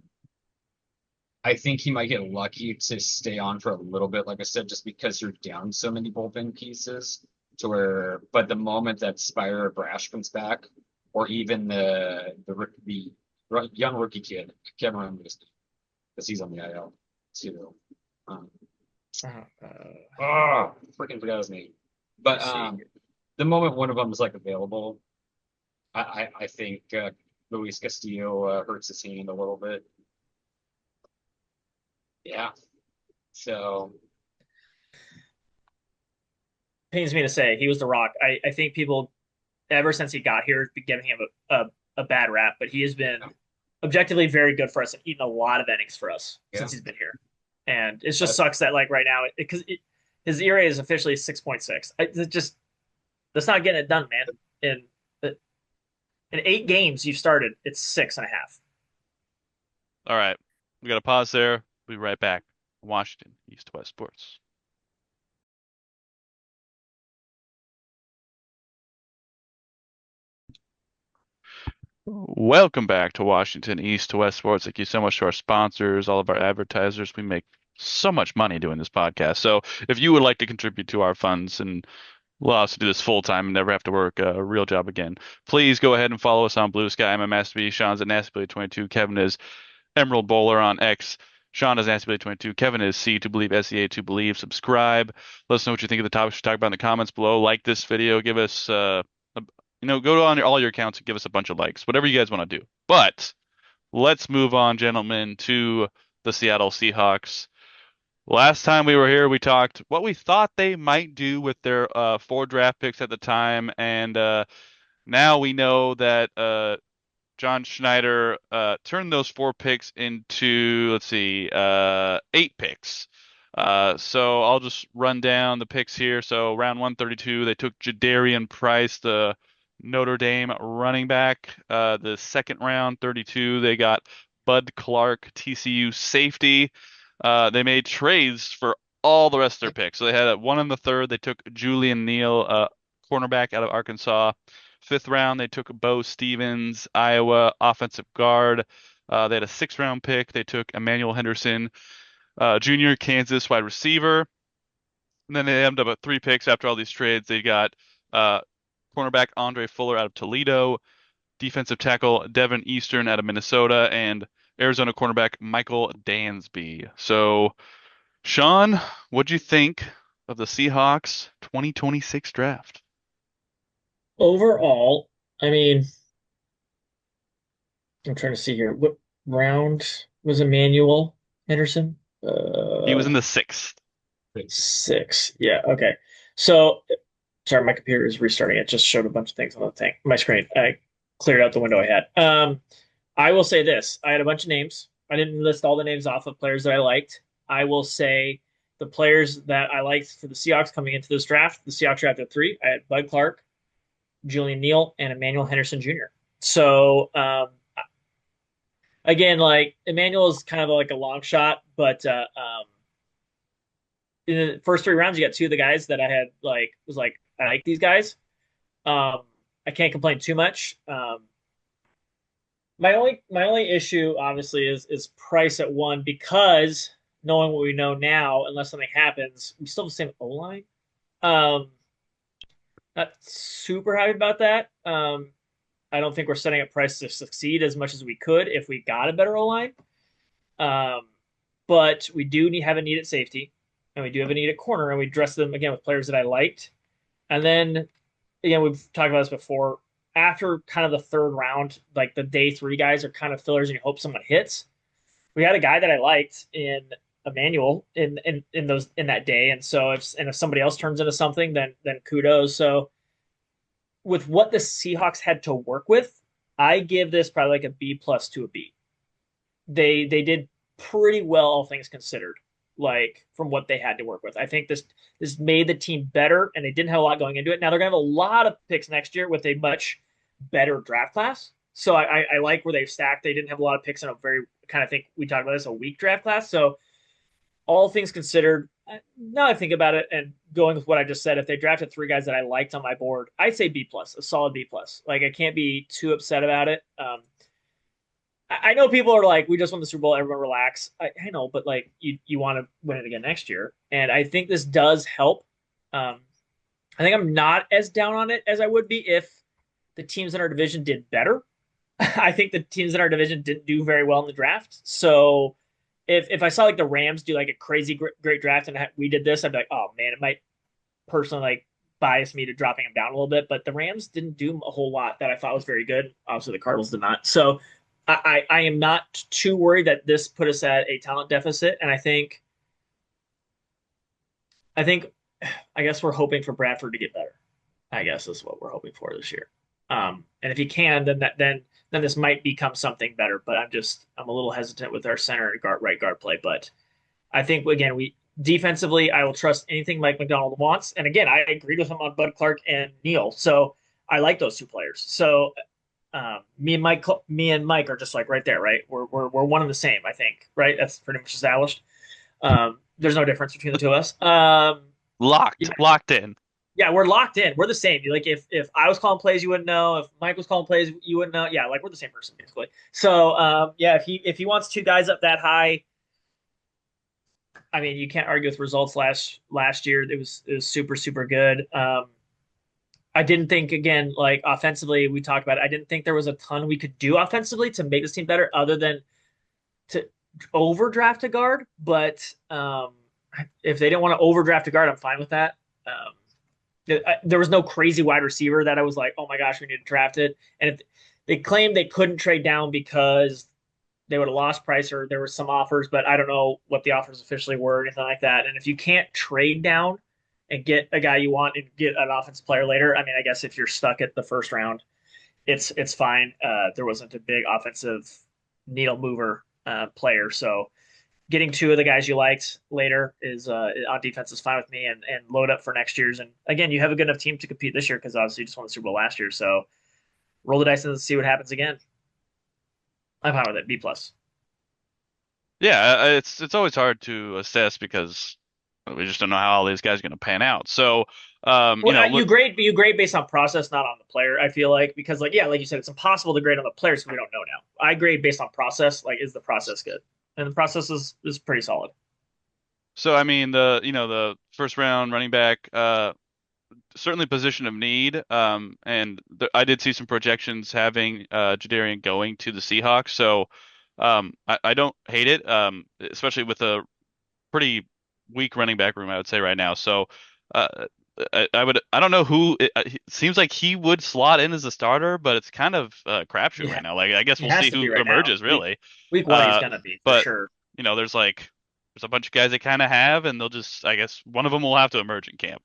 I think he might get lucky to stay on for a little bit, like I said, just because you're down so many bullpen pieces to where, but the moment that Spire or Brash comes back, or even the young rookie kid, I can't remember his name, because he's on the IL too. Um, freaking forgot his name. But the moment one of them is like available, I think Luis Castillo hurts his hand a little bit. Yeah. So Pains me to say he was the rock. I think people ever since he got here have been giving him a bad rap, but he has been yeah, objectively very good for us and eaten a lot of innings for us yeah. since he's been here. And it just But sucks that like right now because his ERA is officially 6.6. It just that's not getting it done, man. In 8 games you've started, it's 6.5. All right, we got to pause there. We'll be right back. Washington East West Sports. Welcome back to Washington East to West Sports. Thank you so much to our sponsors, all of our advertisers. We make so much money doing this podcast. So if you would like to contribute to our funds and allow us to do this full time and never have to work a real job again, please go ahead and follow us on Blue Sky. I'm at MasterB. Sean's at NastyBilly22. Kevin is Emerald Bowler on X. Sean is NastyBilly22. Kevin is C to Believe, SEA to Believe. Subscribe. Let us know what you think of the topics we talk about in the comments below. Like this video. Give us go on all your accounts and give us a bunch of likes, whatever you guys want to do. But let's move on, gentlemen, to the Seattle Seahawks. Last time we were here, we talked what we thought they might do with their 4 draft picks at the time, and now we know that John Schneider turned those 4 picks into, let's see, 8 picks. So I'll just run down the picks here. So round 132, they took Jadarian Price, the Notre Dame running back. The second round, 32, they got Bud Clark, TCU safety. They made trades for all the rest of their picks. So they had one in the third. They took Julian Neal, cornerback out of Arkansas. Fifth round, they took Bo Stevens, Iowa offensive guard. They had a 6th round pick. They took Emmanuel Henderson, junior Kansas wide receiver. And then they ended up at 3 picks after all these trades. They got uh, cornerback Andre Fuller out of Toledo, defensive tackle Devin Eastern out of Minnesota, and Arizona cornerback Michael Dansby. So, Sean, what'd you think of the Seahawks 2026 draft? Overall, I mean, I'm trying to see here. What round was Emmanuel Henderson? He was in the 6th. 6. Yeah, okay. So, sorry, my computer is restarting. It just showed a bunch of things on the thing, my screen. I cleared out the window I had. I will say this. I had a bunch of names. I didn't list all the names off of players that I liked. I will say the players that I liked for the Seahawks coming into this draft, the Seahawks drafted 3. I had Bud Clark, Julian Neal, and Emmanuel Henderson Jr. So, again, like Emmanuel is kind of like a long shot, but in the first 3 rounds, you got 2 of the guys that I had I like these guys. I can't complain too much. my only issue obviously is price at one because knowing what we know now, unless something happens, we still have the same O line. Um, Not super happy about that. I don't think we're setting up price to succeed as much as we could if we got a better O line. Um, but we do have a need at safety, and we do have a need at corner, and we dress them again with players that I liked. And then again, we've talked about this before. After kind of the third round, like the day three guys are kind of fillers, and you hope someone hits. We had a guy that I liked in Emmanuel in those in that day, and so if somebody else turns into something, then kudos. So with what the Seahawks had to work with, I give this probably like a B plus to a B. They did pretty well, all things considered, like from what they had to work with. I think this made the team better, and they didn't have a lot going into it. Now they're gonna have a lot of picks next year with a much better draft class. So I like where they've stacked. They didn't have a lot of picks in a very kind of think we talked about this a weak draft class. So all things considered, now I think about it and going with what I just said, if they drafted three guys that I liked on my board, I'd say B plus, a solid B plus. Like I can't be too upset about it. I know people are like, we just won the Super Bowl, everyone relax. I know, but like you want to win it again next year, and I think this does help. I think I'm not as down on it as I would be if the teams in our division did better. I think the teams in our division didn't do very well in the draft, so if I saw like the Rams do like a crazy great draft and we did this, I'd be like, oh man, it might personally like bias me to dropping them down a little bit. But the Rams didn't do a whole lot that I thought was very good. Obviously, the Cardinals did not. So I am not too worried that this put us at a talent deficit. And I think I guess we're hoping for Bradford to get better. I guess is what we're hoping for this year. And if he can, then this might become something better. But I'm a little hesitant with our center and right guard play. But I think again we defensively I will trust anything Mike McDonald wants. And again, I agreed with him on Bud Clark and Neal. So I like those two players. So me and Mike are just like right there, right? We're one and the same, I think, right? That's pretty much established. There's no difference between the two of us. Yeah, Locked in. yeah, we're locked in. We're the same. Like if I was calling plays, you wouldn't know. If Mike was calling plays, you wouldn't know. Yeah, like we're the same person basically. So yeah, if he wants two guys up that high, I mean, you can't argue with results last year. It was super good. I didn't think again like offensively we talked about it. I didn't think there was a ton we could do offensively to make this team better other than to overdraft a guard. But if they didn't want to overdraft a guard, I'm fine with that. There was no crazy wide receiver that I was like, oh my gosh, we need to draft it. And if they claimed they couldn't trade down because they would have lost price or there were some offers, but I don't know what the offers officially were or anything like that. And if you can't trade down and get a guy you want and get an offensive player later, I mean, I guess if you're stuck at the first round, it's fine. There wasn't a big offensive needle mover player, so getting two of the guys you liked later is on defense is fine with me, and load up for next year's. And again, you have a good enough team to compete this year because obviously you just won the Super Bowl last year, so roll the dice and see what happens again. I'm fine with it. B plus. Yeah, it's always hard to assess because we just don't know how all these guys are going to pan out. So, Well, look, you grade based on process, not on the player. I feel like because like yeah, like you said, it's impossible to grade on the players because we don't know now. I grade based on process. Like, is the process good? And the process is pretty solid. so I mean the first round running back, certainly position of need. And I did see some projections having Jadarian going to the Seahawks. So, I don't hate it, especially with a pretty weak running back room, I would say right now. So, uh, I don't know who it seems like he would slot in as a starter, but it's kind of a crapshoot right Yeah, now. Like I guess he we'll has see to be who right now. emerges Week really. week one, he's Uh, gonna be for but sure. there's a bunch of guys they kind of have, and they'll just I guess one of them will have to emerge in camp.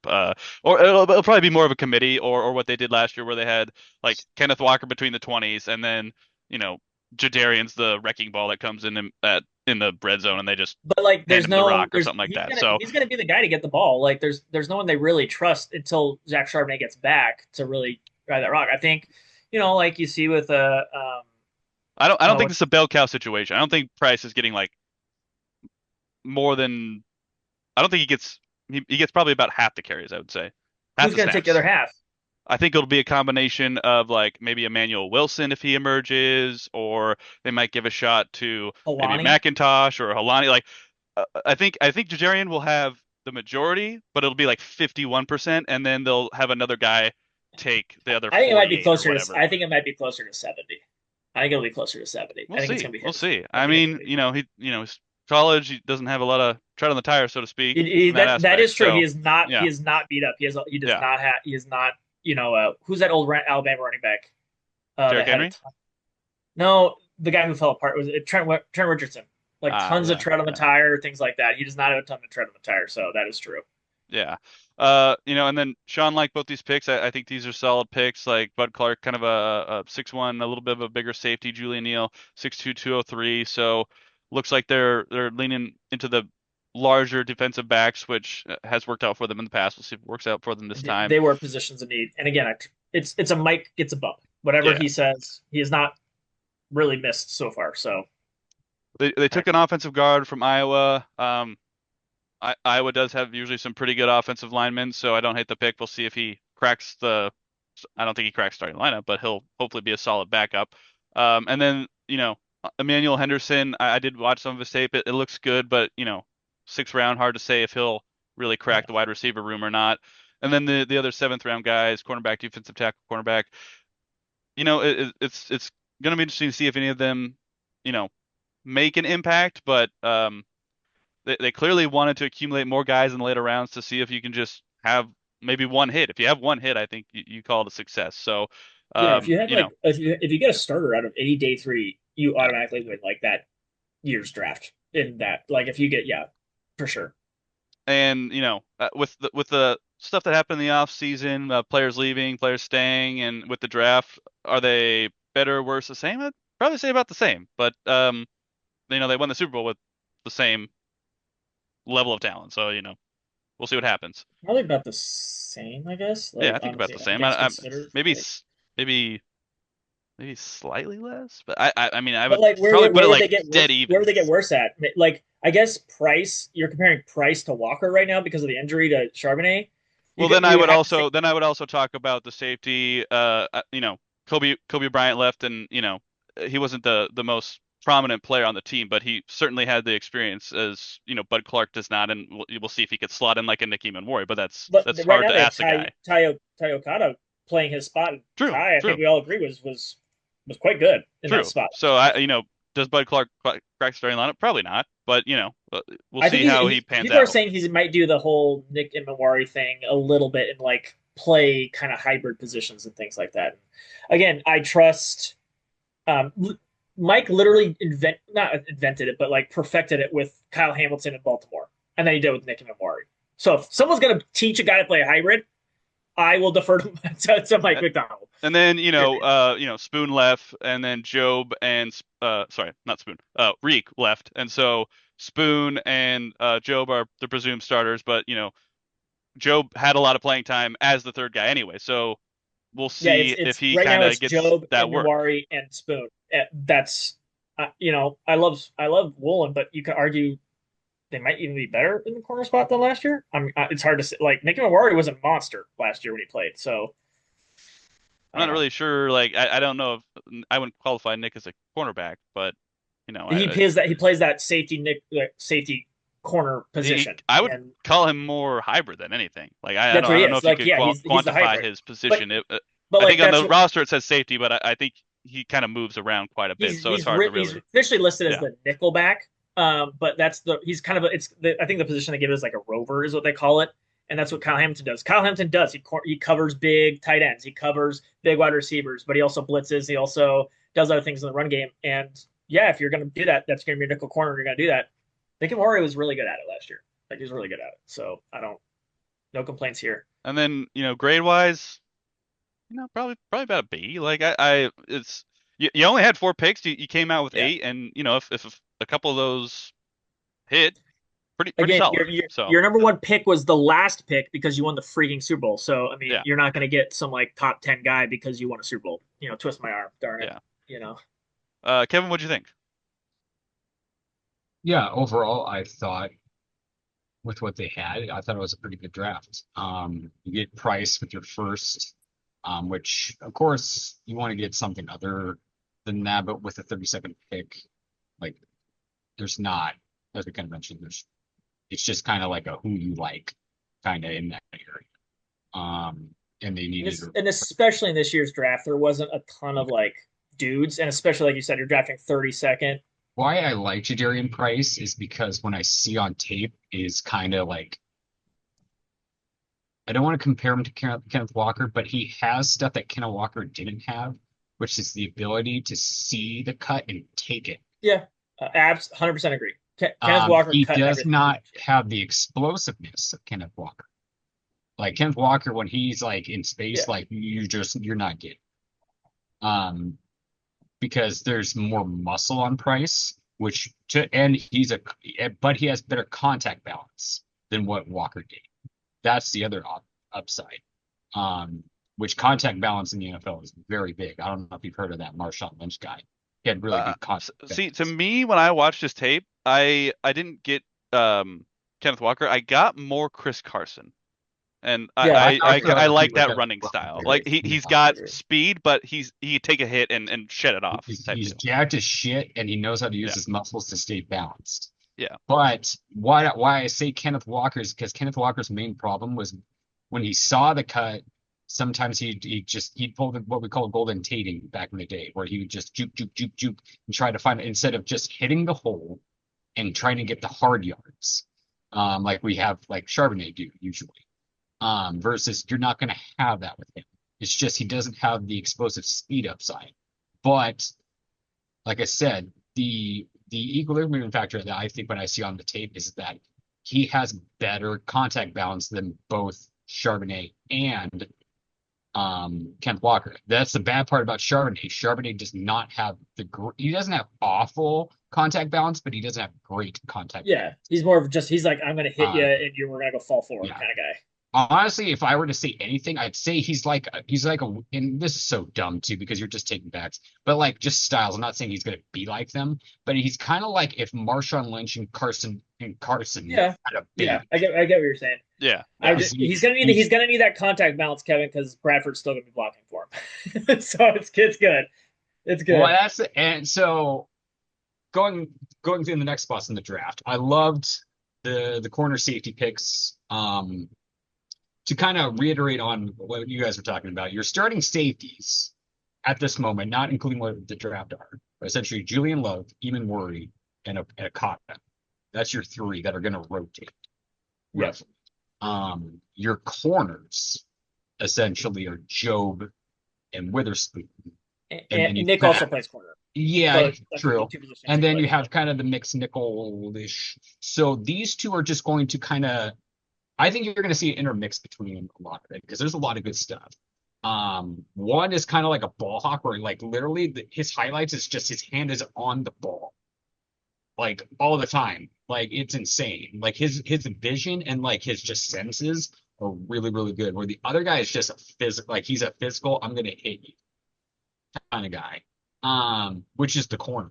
Or it'll probably be more of a committee, or what they did last year, where they had like Kenneth Walker between the 20s, and then you know Jadarian's the wrecking ball that comes in the red zone, and they just But like, hand there's him the no, rock or there's something like he's that. gonna So. he's gonna be the guy to get the ball. Like, there's no one they really trust until Zach Charbonnet gets back to really ride that rock. I think, like you see with I don't think what this is a bell cow situation. I don't think Price is getting like more than I don't think he gets probably about half the carries, I would say. Half who's the gonna take the other snaps. half? I think it'll be a combination of like maybe Emmanuel Wilson if he emerges, or they might give a shot to maybe Alani. McIntosh or Halani. Like I think Jajarian will have the majority, but it'll be like 51%, and then they'll have another guy take the other I think it might be 48 or closer to. whatever. I think it might be closer to 70. I think it'll be closer to 70. We'll I think it's see. gonna be We'll his. see. I I think it's gonna mean, be. he's college. He doesn't have a lot of tread on the tire, so to speak, in that That aspect. is true. He So is not. yeah, He is not beat up. He does yeah. not have. He is not. Who's that old Alabama running back? Derrick That had a Henry. ton. No, the guy who fell apart was it Trent Richardson. Like Ah, tons of yeah, tread on the yeah. tire, things like that. He does not have a ton of tread on the tire, so that is true. Yeah. And then Sean liked both these picks. I think these are solid picks. Like Bud Clark, kind of a 6'1", a little bit of a bigger safety. Julian Neal, 6'2", 203. So looks like they're leaning into the larger defensive backs, which has worked out for them in the past. We'll see if it works out for them this time. They were positions of need, and again, it's a Mike gets a bump. Whatever Yeah. he says, he has not really missed so far. So They I, took an offensive guard from Iowa. Iowa does have usually some pretty good offensive linemen, so I don't hate the pick. We'll see if he cracks the. I don't think he cracks starting lineup, but he'll hopefully be a solid backup. And then Emmanuel Henderson, I did watch some of his tape. It looks good, but sixth round, hard to say if he'll really crack the wide receiver room or not. And then the other seventh round guys, cornerback, defensive tackle, cornerback. It's going to be interesting to see if any of them, you know, make an impact, but they clearly wanted to accumulate more guys in the later rounds to see if you can just have maybe one hit. If you have one hit, I think you call it a success. So, yeah, if you have you know, if you get a starter out of any day three, you yeah. automatically win like that year's draft in that. Like if you get for sure. And with the stuff that happened in the off season, players leaving, players staying, and with the draft, are they better, worse, the same? I'd probably say about the same. But they won the Super Bowl with the same level of talent. So, we'll see what happens. Probably about the same, I guess. Yeah, I Like think about honestly, the all same. things considered. Maybe Like, s- maybe maybe slightly less, but I mean I but would like, probably put where it would they like get dead worse? Where even. would they get worse at? Like, I guess Price. You're comparing Price to Walker right now because of the injury to Charbonnet. Well, then I You would would have to say, also then I would also talk about the safety. Kobe Bryant left, and he wasn't the most prominent player on the team, but he certainly had the experience as Bud Clark does not, and we'll see if he could slot in like a Nicky Manwari, but that's but that's right hard now to they have ask the guy. Ty Okada playing his spot. True, Ty, I think true. we all agree was quite good in that True. spot. So does Bud Clark crack the starting lineup? Probably not. But we'll I think see how he pans people are out. saying he might do the whole Nick and Mawari thing a little bit and like play kind of hybrid positions and things like that. Again, I trust um, Mike literally not invented it, but like perfected it with Kyle Hamilton in Baltimore, and then he did it with Nick and Mawari. So if someone's going to teach a guy to play a hybrid, I will defer to Mike A- McDonald. And then Spoon left, and then Job and sorry, not Spoon, Reek left, and so Spoon and Job are the presumed starters, but Job had a lot of playing time as the third guy anyway, so we'll Yeah, see if it's he right now kind of it's gets Job that and work. Mawari and Spoon. That's I love Woolen, but you could argue they might even be better in the corner spot than last year. It's hard to say. Like Nick Mawari was a monster last year when he played, so I I'm don't not know. really sure. Like, I don't know if I wouldn't qualify Nick as a cornerback, but He plays that safety corner position, I would and call him more hybrid than anything. Like, that's what I he don't know is. if you Like could yeah, he's the quantify hybrid, his but position. but I like think on that's the what roster it says safety, but I think he kind of moves around quite a bit, so it's hard to he's really. officially listed as Yeah, the nickelback. But he's kind of I think the position they give it is like a rover is what they call it, and that's what Kyle Hamilton does. Kyle Hamilton does he covers big tight ends, he covers big wide receivers, but he also blitzes, he also does other things in the run game. And yeah, if you're going to do that, that's going to be a nickel corner. You're going to do that. Nick Mori was really good at it last year. Like he was really good at it. So I don't no complaints here. and then grade wise, probably about a B. Like it's you only had 4 picks. You came out with Yeah. 8, and if a couple of those hit, pretty Again, solid. So your number one pick was the last pick because you won the freaking Super Bowl. So I mean, yeah, you're not going to get some like top 10 guy because you won a Super Bowl. Twist my arm, darn it. yeah. You know, Kevin, what'd you think? Yeah, overall, I thought with what they had, I thought it was a pretty good draft. You get Price with your first. which of course you want to get something other than that, but with a 32nd pick, like there's not, as we kind of mentioned, it's just kind of like a who you like kind of in that area. And they needed And especially in this year's draft, there wasn't a ton of like dudes, and especially like you said, you're drafting 32nd. why I like Jadarian Price is because when I see on tape is kind of like I don't want to compare him to Kenneth Walker, but he has stuff that Kenneth Walker didn't have, which is the ability to see the cut and take it. Yeah, abs 100% agree. Kenneth Walker He cut does everything too not much. Yeah. have the explosiveness of Kenneth Walker. Like Kenneth Walker, when he's like in space, Yeah. like you're not getting. Um, because there's more muscle on Price, and but he has better contact balance than what Walker did. That's the other upside. Um, which contact balance in the NFL is very big. I don't know if you've heard of that Marshawn Lynch guy. He had really good contact See, to balance. me, when I watched his tape, I didn't get Kenneth Walker. I got more Chris Carson. And Yeah, I He like was that a running rough style. player. Like I he's got agree. speed, but he could take a hit and shed it off type He's deal. jacked as shit, and he knows how to use Yeah, his muscles to stay balanced. yeah. But why I say Kenneth Walker is because Kenneth Walker's main problem was when he saw the cut. Sometimes he'd pull what we call golden tating back in the day, where he would just juke juke juke juke and try to find it instead of just hitting the hole and trying to get the hard yards, like we have like Charbonnet do usually. Versus you're not going to have that with him. It's just he doesn't have the explosive speed upside. But like I said, the equilibrium factor that I think when I see on the tape is that he has better contact balance than both Charbonnet and Kent Walker. That's the bad part about Charbonnet. Charbonnet does not have he doesn't have awful contact balance, but he doesn't have great contact Yeah, balance. he's more of just he's like I'm gonna hit you Uh, and we're gonna go fall forward yeah. kind of guy. Honestly, if I were to say anything, I'd say and this is so dumb too because you're just taking backs, but like just styles. I'm not saying he's gonna be like them, but he's kind of like if Marshawn Lynch and Carson Yeah, had a yeah, baby. I get what you're saying. Yeah, yeah. He's gonna need that contact balance, Kevin, because Bradford's still gonna be blocking for him. So it's good. It's Well, good. and so going going through the next spots in the draft, I loved the corner safety picks. To kind of reiterate on what you guys were talking about, your starting safeties at this moment, not including what the draft are essentially Julian Love, Eamon Worry, and a Kata. That's your three that are going to rotate Yeah, roughly. Your corners essentially are Job and Witherspoon, and then and you Nick also have plays corner, yeah, so that's the true. two positions And he then you plays. have kind of the mixed nickel-ish. So these two are just going to kind of I think you're going to see an intermix between a lot of it because there's a lot of good stuff. One is kind of like a ball hawk where like literally his highlights is just his hand is on the ball like all the time. Like it's insane. Like his vision and like his just senses are really really good. Where the other guy is just a physical like he's a physical I'm going to hit you kind of guy. Which is the corner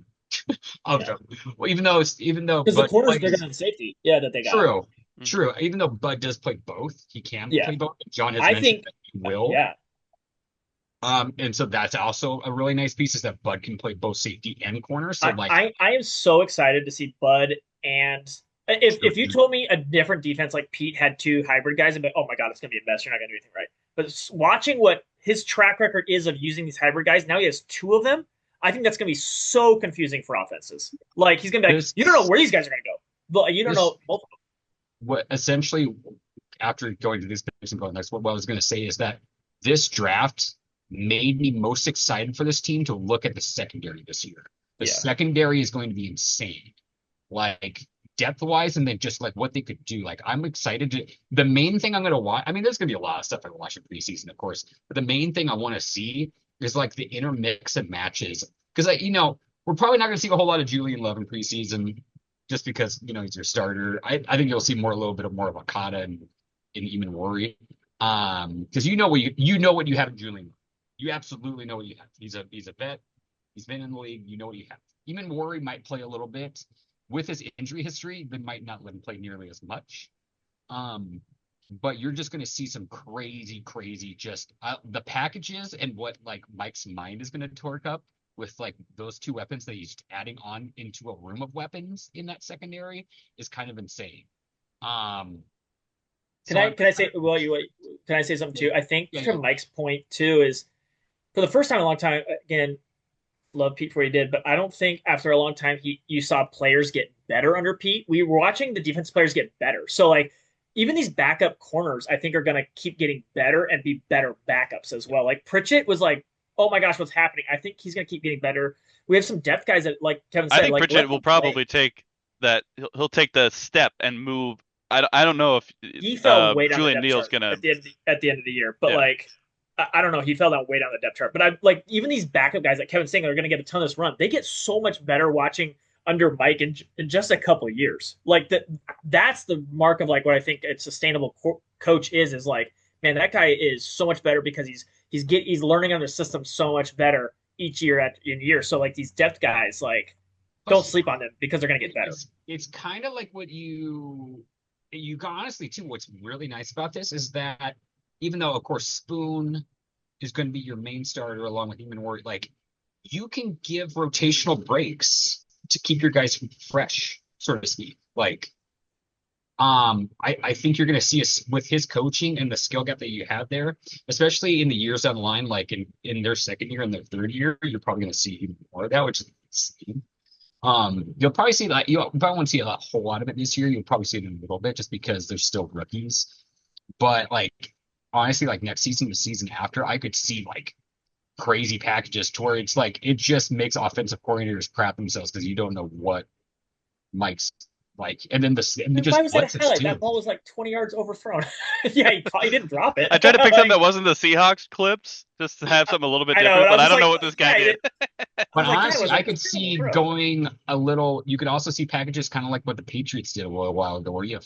of Yeah, them. Well, even though because the but corner's like bigger than the safety. Yeah, that they got. true. Hmm. True. Even though Bud does play both, he can Yeah, play both. John has I mentioned think. that he will. Yeah, And so that's also a really nice piece is that Bud can play both safety and corner. So like I am so excited to see Bud and if you told me a different defense like Pete had two hybrid guys, I'd be oh my god, it's gonna be a mess. You're not gonna do anything right. But watching what his track record is of using these hybrid guys, now he has two of them. I think that's gonna be so confusing for offenses. Like he's gonna be like, this you don't know where these guys are gonna go, but you don't this know both of what essentially after going to this picks and going next, what I was gonna say is that this draft made me most excited for this team to look at the secondary this year. The them. secondary is going to be insane. Like depth wise and then just like what they could do. Like I'm excited to the main thing I'm gonna watch. I mean, there's gonna be a lot of stuff I watch in preseason, of course, but the main thing I want to see is like the intermix of matches. Because like, we're probably not gonna see a whole lot of Julian Love in preseason just because, he's your starter. I think you'll see a little bit of more of Okada and even Worry. Because you know what you have in Julian. You absolutely know what you have. He's a vet. He's been in the league. You know what you have. Even Worry might play a little bit with his injury history, they might not let him play nearly as much. Um, but you're just going to see some crazy, crazy just the packages and what like Mike's mind is going to torque up with like those two weapons that he's adding on into a room of weapons in that secondary is kind of insane. Um, Can so I I'm, can I say well you can I say something yeah, too? I think yeah, to yeah. Mike's point too is for the first time in a long time, again, love Pete for what he did, but I don't think after a long time he you saw players get better under Pete. We were watching the defense players get better. So like even these backup corners, I think are gonna keep getting better and be better backups as well. Like Pritchett was like, oh my gosh, what's happening? I think he's gonna keep getting better. We have some depth guys that, like Kevin I said, think like Pritchett let will them play. probably take that. He'll take the step and move. I don't know if He fell way down the Julian depth Neal's chart gonna. at the end of the year, but Yeah, like I don't know, he fell down way down the depth chart. But I like even these backup guys like Kevin saying are going to get a ton of this run. They get so much better watching under Mike in just a couple of years. Like that's the mark of like what I think a sustainable coach is like man that guy is so much better because he's learning on the system so much better each year in year. So like these depth guys like don't Plus, sleep on them because they're going to get it, better. it's kind of like what you got honestly too. What's really nice about this is that even though of course Spoon is going to be your main starter along with Human Warrior, like you can give rotational breaks to keep your guys fresh, so to speak. Like, I think you're going to see us with his coaching and the skill gap that you have there, especially in the years down the line, like in their second year and their third year, you're probably going to see even more of that, which is insane. You'll probably see that you probably won't see a whole lot of it this year. You'll probably see it in a little bit just because they're still rookies. But like honestly, like next season, the season after, I could see like crazy packages to where it's like it just makes offensive coordinators crap themselves because you don't know what Mike's like, and then Why just was that a blitzes highlight? too. That ball was like 20 yards overthrown. Yeah, he didn't drop it. I tried to pick something Like that wasn't the Seahawks clips just to have something a little bit I know, different, and I but was I just don't know like, what this guy yeah, did. I But was like, that honestly, was I a could terrible see throw. going a little. You could also see packages kind of like what the Patriots did a little while ago, where you have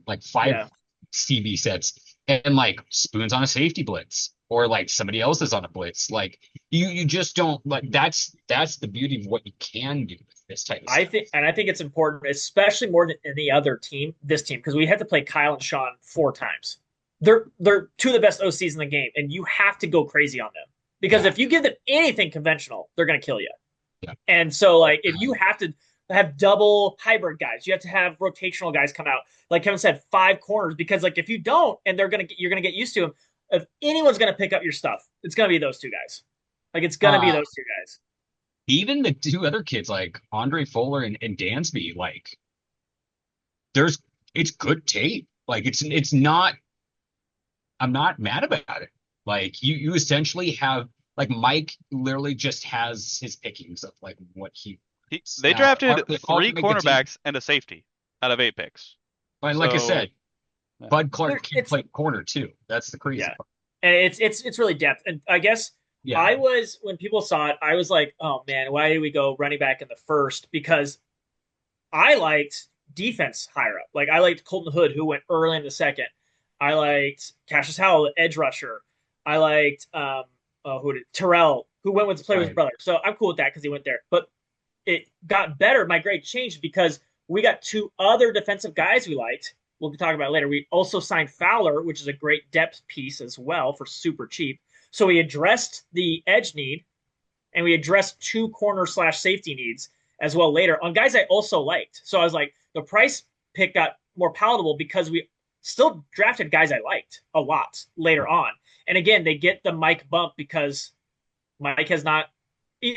like five Yeah, CB sets, and like Spoons on a safety blitz, or like somebody else is on a blitz. Like you just don't like that's the beauty of what you can do with this type of stuff. I think it's important, especially more than any other team, this team, because we had to play Kyle and Sean 4 times. They're two of the best OCs in the game, and you have to go crazy on them because Yeah, if you give them anything conventional, they're gonna kill you. yeah. And so, like, if you have to have double hybrid guys, you have to have rotational guys come out. Like Kevin said, 5 corners because, like, if you don't, and you're gonna get used to them. If anyone's gonna pick up your stuff, it's gonna be those two guys. Like, it's gonna be Uh, those two guys. Even the two other kids like Andre Fuller and Dansby, like there's it's good tape. Like it's not I'm not mad about it. Like you essentially have like Mike literally just has his pickings of like what he wants. They Now drafted they three also make the team, cornerbacks and a safety out of 8 picks. but like I So, said, yeah. Bud Clark can It's play corner too. That's the crazy yeah, part. and it's really depth. And I guess Yeah, I was when people saw it, I was like, oh man, why did we go running back in the first? Because I liked defense higher up. Like I liked Colton Hood, who went early in the second. I liked Cassius Howell, the edge rusher. I liked who did Terrell, who went with to play with his right. brother. So I'm cool with that because he went there. But it got better. My grade changed because we got 2 other defensive guys we liked. We'll be talking about it later. We also signed Fowler, which is a great depth piece as well for super cheap. So we addressed the edge need and we addressed 2 corner/safety needs as well later on guys I also liked. So I was like, the price pick got more palatable because we still drafted guys I liked a lot later on. And again, they get the Mike bump because Mike has not.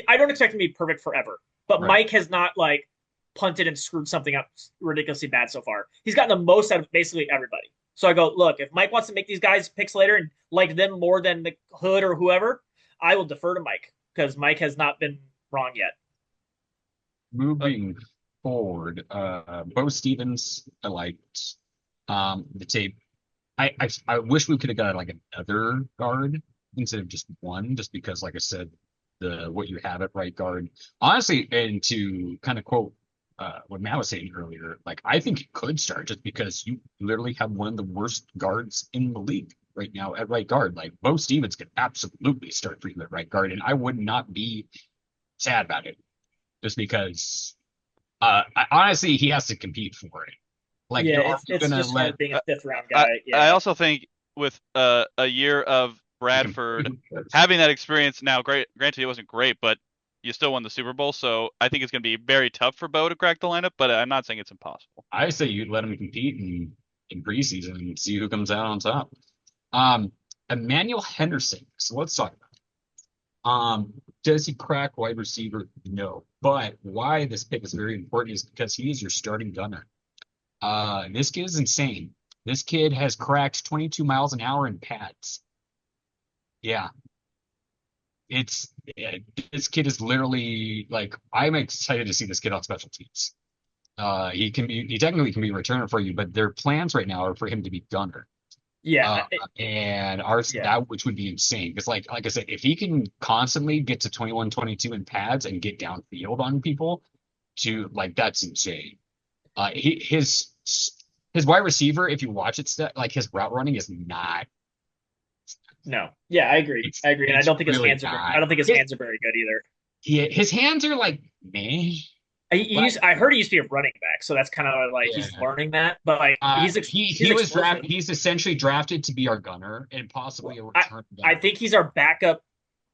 I don't expect him to be perfect forever, but Right. Mike has not like punted and screwed something up ridiculously bad so far. He's gotten the most out of basically everybody. So I go, look, if Mike wants to make these guys picks later and like them more than the Hood or whoever, I will defer to Mike because Mike has not been wrong yet. But Moving forward, Bo Stevens, I liked the tape. I wish we could have got like another guard instead of just one, just because, like I said, the what you have at right guard. Honestly, and to kind of quote what Matt was saying earlier, like I think it could start just because you literally have one of the worst guards in the league right now at right guard. Like Bo Stevens could absolutely start for you at right guard, and I would not be sad about it just because honestly he has to compete for it. Like, Yeah, are you it's gonna just let hard being a fifth round I, guy. I Yeah. also think with a year of Bradford having that experience now, granted it wasn't great, but you still won the Super Bowl, so I think it's going to be very tough for Bo to crack the lineup, but I'm not saying it's impossible. I say you let him compete in preseason and see who comes out on top. Um, Emmanuel Henderson. So let's talk about it. Does he crack wide receiver? No. But why this pick is very important is because he is your starting gunner. This kid is insane. This kid has cracked 22 miles an hour in pads. Yeah, it's this kid is literally like I'm excited to see this kid on special teams. He technically can be a returner for you, but their plans right now are for him to be gunner. Yeah. Uh, and ours Yeah. that which would be insane because like I said, if he can constantly get to 21, 22 in pads and get downfield on people, to like that's insane. His wide receiver, if you watch it, like his route running is not. No. Yeah, I agree. It's I agree. And I it's don't think his really hands are I not. don't think his hands are very good either. His hands are like meh. Like I heard he used to be a running back, so that's kind of like yeah. he's learning that. But like he's He was explosive. drafted. He's essentially drafted to be our gunner and possibly a I return I gunner. think he's our backup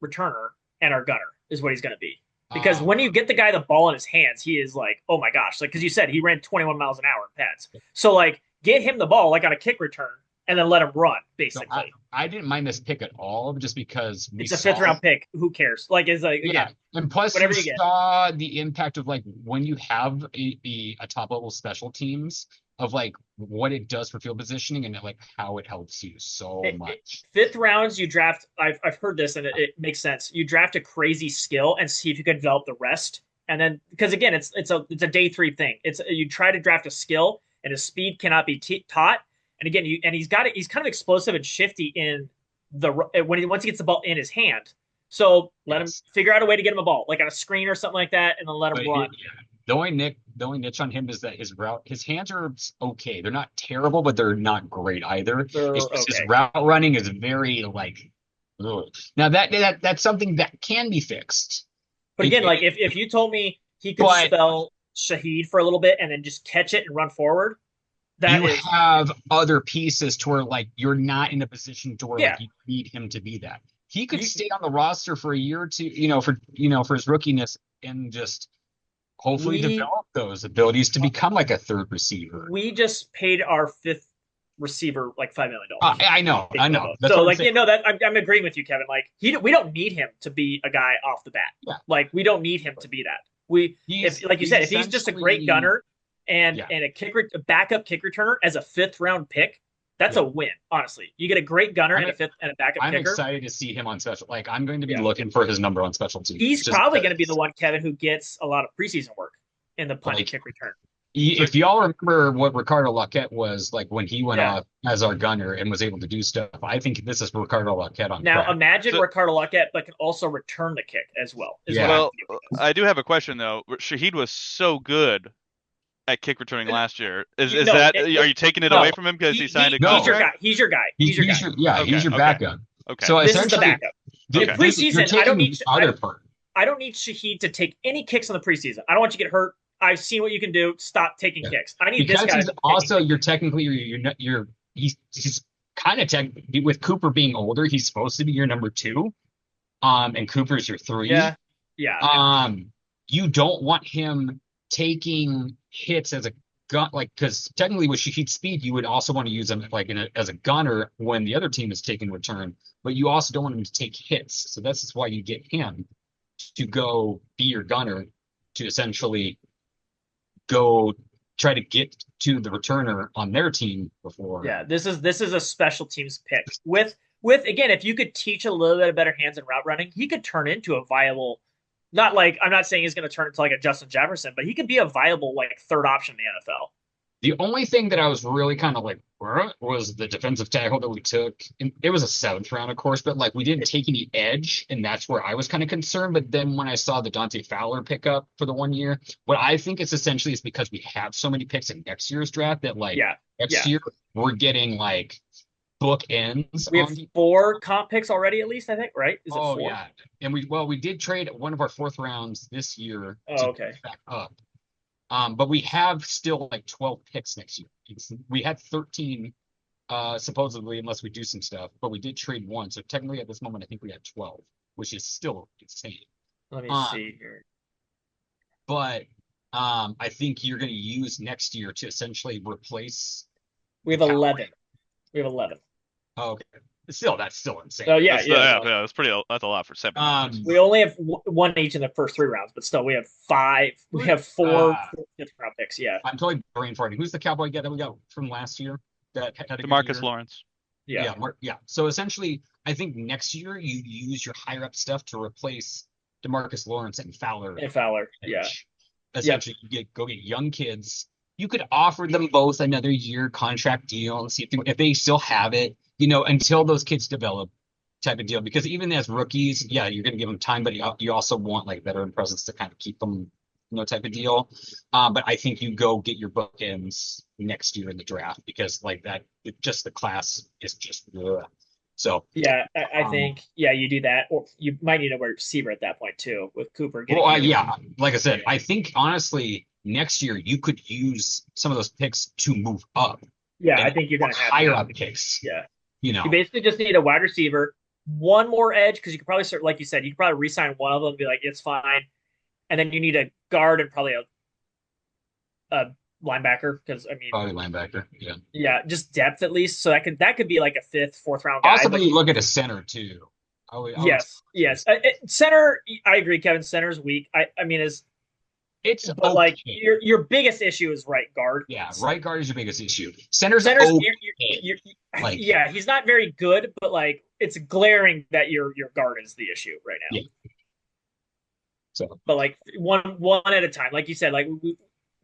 returner and our gunner is what he's going to be. Because Uh, when you get the guy the ball in his hands, he is like, oh my gosh, like because you said he ran 21 miles an hour in pads. So like get him the ball like on a kick return and then let him run so basically. I didn't mind this pick at all, just because we It's a fifth saw. round pick. Who cares? Like it's like Yeah, again, and plus you whatever you get. saw the impact of like when you have a top level special teams of like what it does for field positioning and like how it helps you so much. Fifth rounds, you draft. I've heard this and it makes sense. You draft a crazy skill and see if you can develop the rest. And then because again, it's a day three thing. It's you try to draft a skill and his speed cannot be taught. And again, he's got it. He's kind of explosive and shifty in the once he gets the ball in his hand. So let him Yes, figure out a way to get him a ball, like on a screen or something like that, and then let him but run. yeah, the only niche on him is that his hands are okay. They're not terrible, but they're not great either. They're It's just his okay. route running is very like. Ugh. Now that's something that can be fixed. But again, like if you told me he could But spell Shaheed for a little bit and then just catch it and run forward, that you is have other pieces to where like you're not in a position to where yeah. like you need him to be that. He could You, stay on the roster for a year or two, for his rookiness and just hopefully we develop those abilities to become like a third receiver. we just paid our fifth receiver like $5 million. I know. That's So what I'm like saying. that I'm agreeing with you, Kevin. Like we don't need him to be a guy off the bat. Yeah, Like we don't need him to be that. We if like you he's said, if he's just a great essentially gunner and yeah, a backup kick returner as a fifth round pick, that's yeah. a win. Honestly, you get a great gunner I'm and a backup I'm kicker. excited to see him on special. Like I'm going to be Yeah, looking for his number on special teams he's just probably going to be the because. one, Kevin, who gets a lot of preseason work in the punt and Like kick return. if y'all remember what Ricardo Laquette was like when he went Yeah. off as our gunner and was able to do stuff, I think this is Ricardo Laquette on Now crack. imagine So, Ricardo Luckett, but can also return the kick as well. Is what Yeah. I'm well, I do have a question though. Shaheed was so good at kick returning thinking. last year. Is No, that are you taking it no. away from him because he signed a He's your No. guy. contract? He's your guy. He's your guy. Okay, He's your okay, backup. okay. So This is the essentially, backup. Okay. In preseason, you're I don't taking need the other part. I don't need Shaheed to take any kicks in the preseason. I don't want you to get hurt. I've seen what you can do. Stop taking Yeah. kicks. I need Because this guy. he's also you're technically he's kind of with Cooper being older, he's supposed to be your number two. And Cooper's your three. Yeah, yeah. You don't want him taking hits as a gun, like because technically with Shaheed speed, you would also want to use him like as a gunner when the other team is taking return, but you also don't want him to take hits. So this is why you get him to go be your gunner to essentially go try to get to the returner on their team before. Yeah, this is a special teams pick. With again, if you could teach a little bit of better hands and route running, he could turn into a viable. Not like I'm not saying he's going to turn into like a Justin Jefferson, but he could be a viable like third option in the NFL. The only thing that I was really kind of like was the defensive tackle that we took. And it was a seventh round, of course, but like we didn't take any edge, and that's where I was kind of concerned. But then when I saw the Dante Fowler pickup for the 1 year, what I think is essentially is because we have so many picks in next year's draft that like Yeah, next yeah. year we're getting like bookends We have on the. 4 comp picks already, at least I think. Right? Is it Oh 4? yeah, and we did trade one of our fourth rounds this year Oh, to okay. back up. But we have still like 12 picks next year. We had 13 supposedly, unless we do some stuff, but we did trade one. So technically at this moment, I think we have 12, which is still insane. Let me Um, see here. but I think you're going to use next year to essentially replace We the have Cowboys. 11. We have 11. Oh, okay. Still, that's still insane. Oh yeah, That's yeah. that's that's a lot for 7 rounds. We only have one each in the first 3 rounds, but still, we have five. We have four fifth-round picks. Yeah, I'm totally brain farting. Who's the Cowboy guy that we got from last year that had a good DeMarcus year? Lawrence. yeah, Yeah. So essentially, I think next year you use your higher up stuff to replace DeMarcus Lawrence and Fowler. and Fowler. Yeah, Essentially, you go get young kids. You could offer them both another year contract deal and see if they still have it, until those kids develop type of deal. Because even as rookies, yeah, you're going to give them time, but you also want like veteran presence to kind of keep them, type of deal. But I think you go get your bookends next year in the draft because like that, just the class is just ugh. So yeah. I think you do that, or you might need a receiver at that point too, with Cooper getting. well, yeah, like I said, I think honestly next year you could use some of those picks to move up Yeah, I and think you're going to have higher up picks. Yeah, You know, you basically just need a wide receiver, one more edge because you could probably start, like you said, you could probably re-sign one of them and be like, it's fine, and then you need a guard and probably a linebacker because I mean, probably linebacker. Yeah. yeah, just depth at least. So that could be like a fifth, fourth round guy. Possibly But look at a center too. yes. Center, I agree. Kevin, center's weak. I mean, It's but like okay. your biggest issue is right guard. Yeah, right guard is your biggest issue. Center's Center's, okay. Like, yeah, he's not very good, but like it's glaring that your guard is the issue right now. yeah. So But like one at a time, like you said, like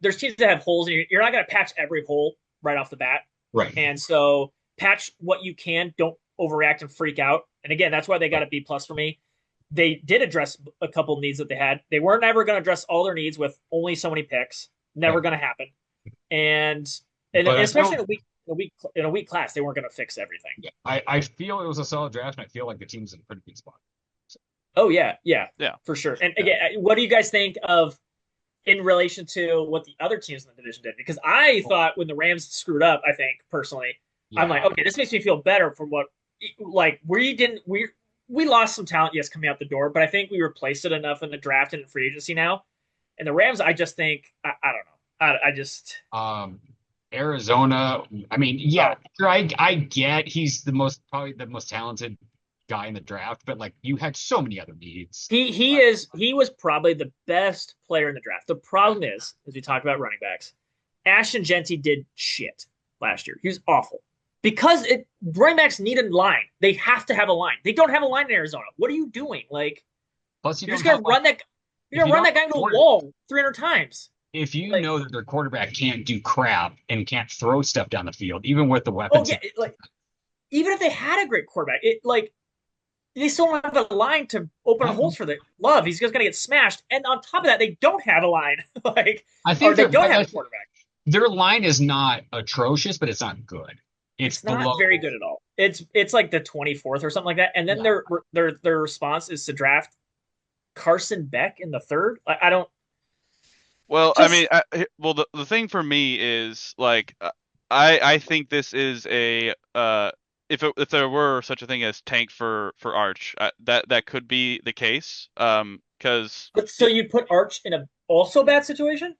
there's teams that have holes, and you're not going to patch every hole right off the bat. right. And so patch what you can. Don't overreact and freak out. And again, that's why they got a B plus for me. They did address a couple needs that they had. They weren't ever going to address all their needs with only so many picks. Never Right. going to happen. And But especially in a weak class, they weren't going to fix everything. yeah, I feel it was a solid draft, and I feel like the team's in a pretty good spot. Oh yeah, Yeah. for sure. And again, what do you guys think of in relation to what the other teams in the division did? Because I thought when the Rams screwed up, I think personally, I'm like, okay, this makes me feel better from what like we lost some talent, yes, coming out the door, but I think we replaced it enough in the draft and in free agency now. And the Rams, I just think I don't know. I just Arizona. I mean, yeah, sure, I get he's probably the most talented guy in the draft, but like you had so many other needs. he was probably the best player in the draft. The problem is, as we talked about running backs, Ashton Genty did shit last year. He was awful. Because running backs need a line. They have to have a line. They don't have a line in Arizona. What are you doing? Like, Plus, you're just gonna run that. You're gonna run that guy into a wall 300 times. If you know that their quarterback can't do crap and can't throw stuff down the field, even with the weapons. Oh yeah, like even if they had a great quarterback, they still don't have a line to open holes for the Love. He's just gonna get smashed. And on top of that, they don't have a line. I think they don't have a quarterback. Their line is not atrocious, but it's not good. It's not very good at all. It's like the 24th or something like that. And then their response is to draft Carson Beck in the third. I don't. Well, I mean, the thing for me is like, I think this is a if there were such a thing as tank for Arch, that could be the case. Because so you'd put Arch in a also bad situation.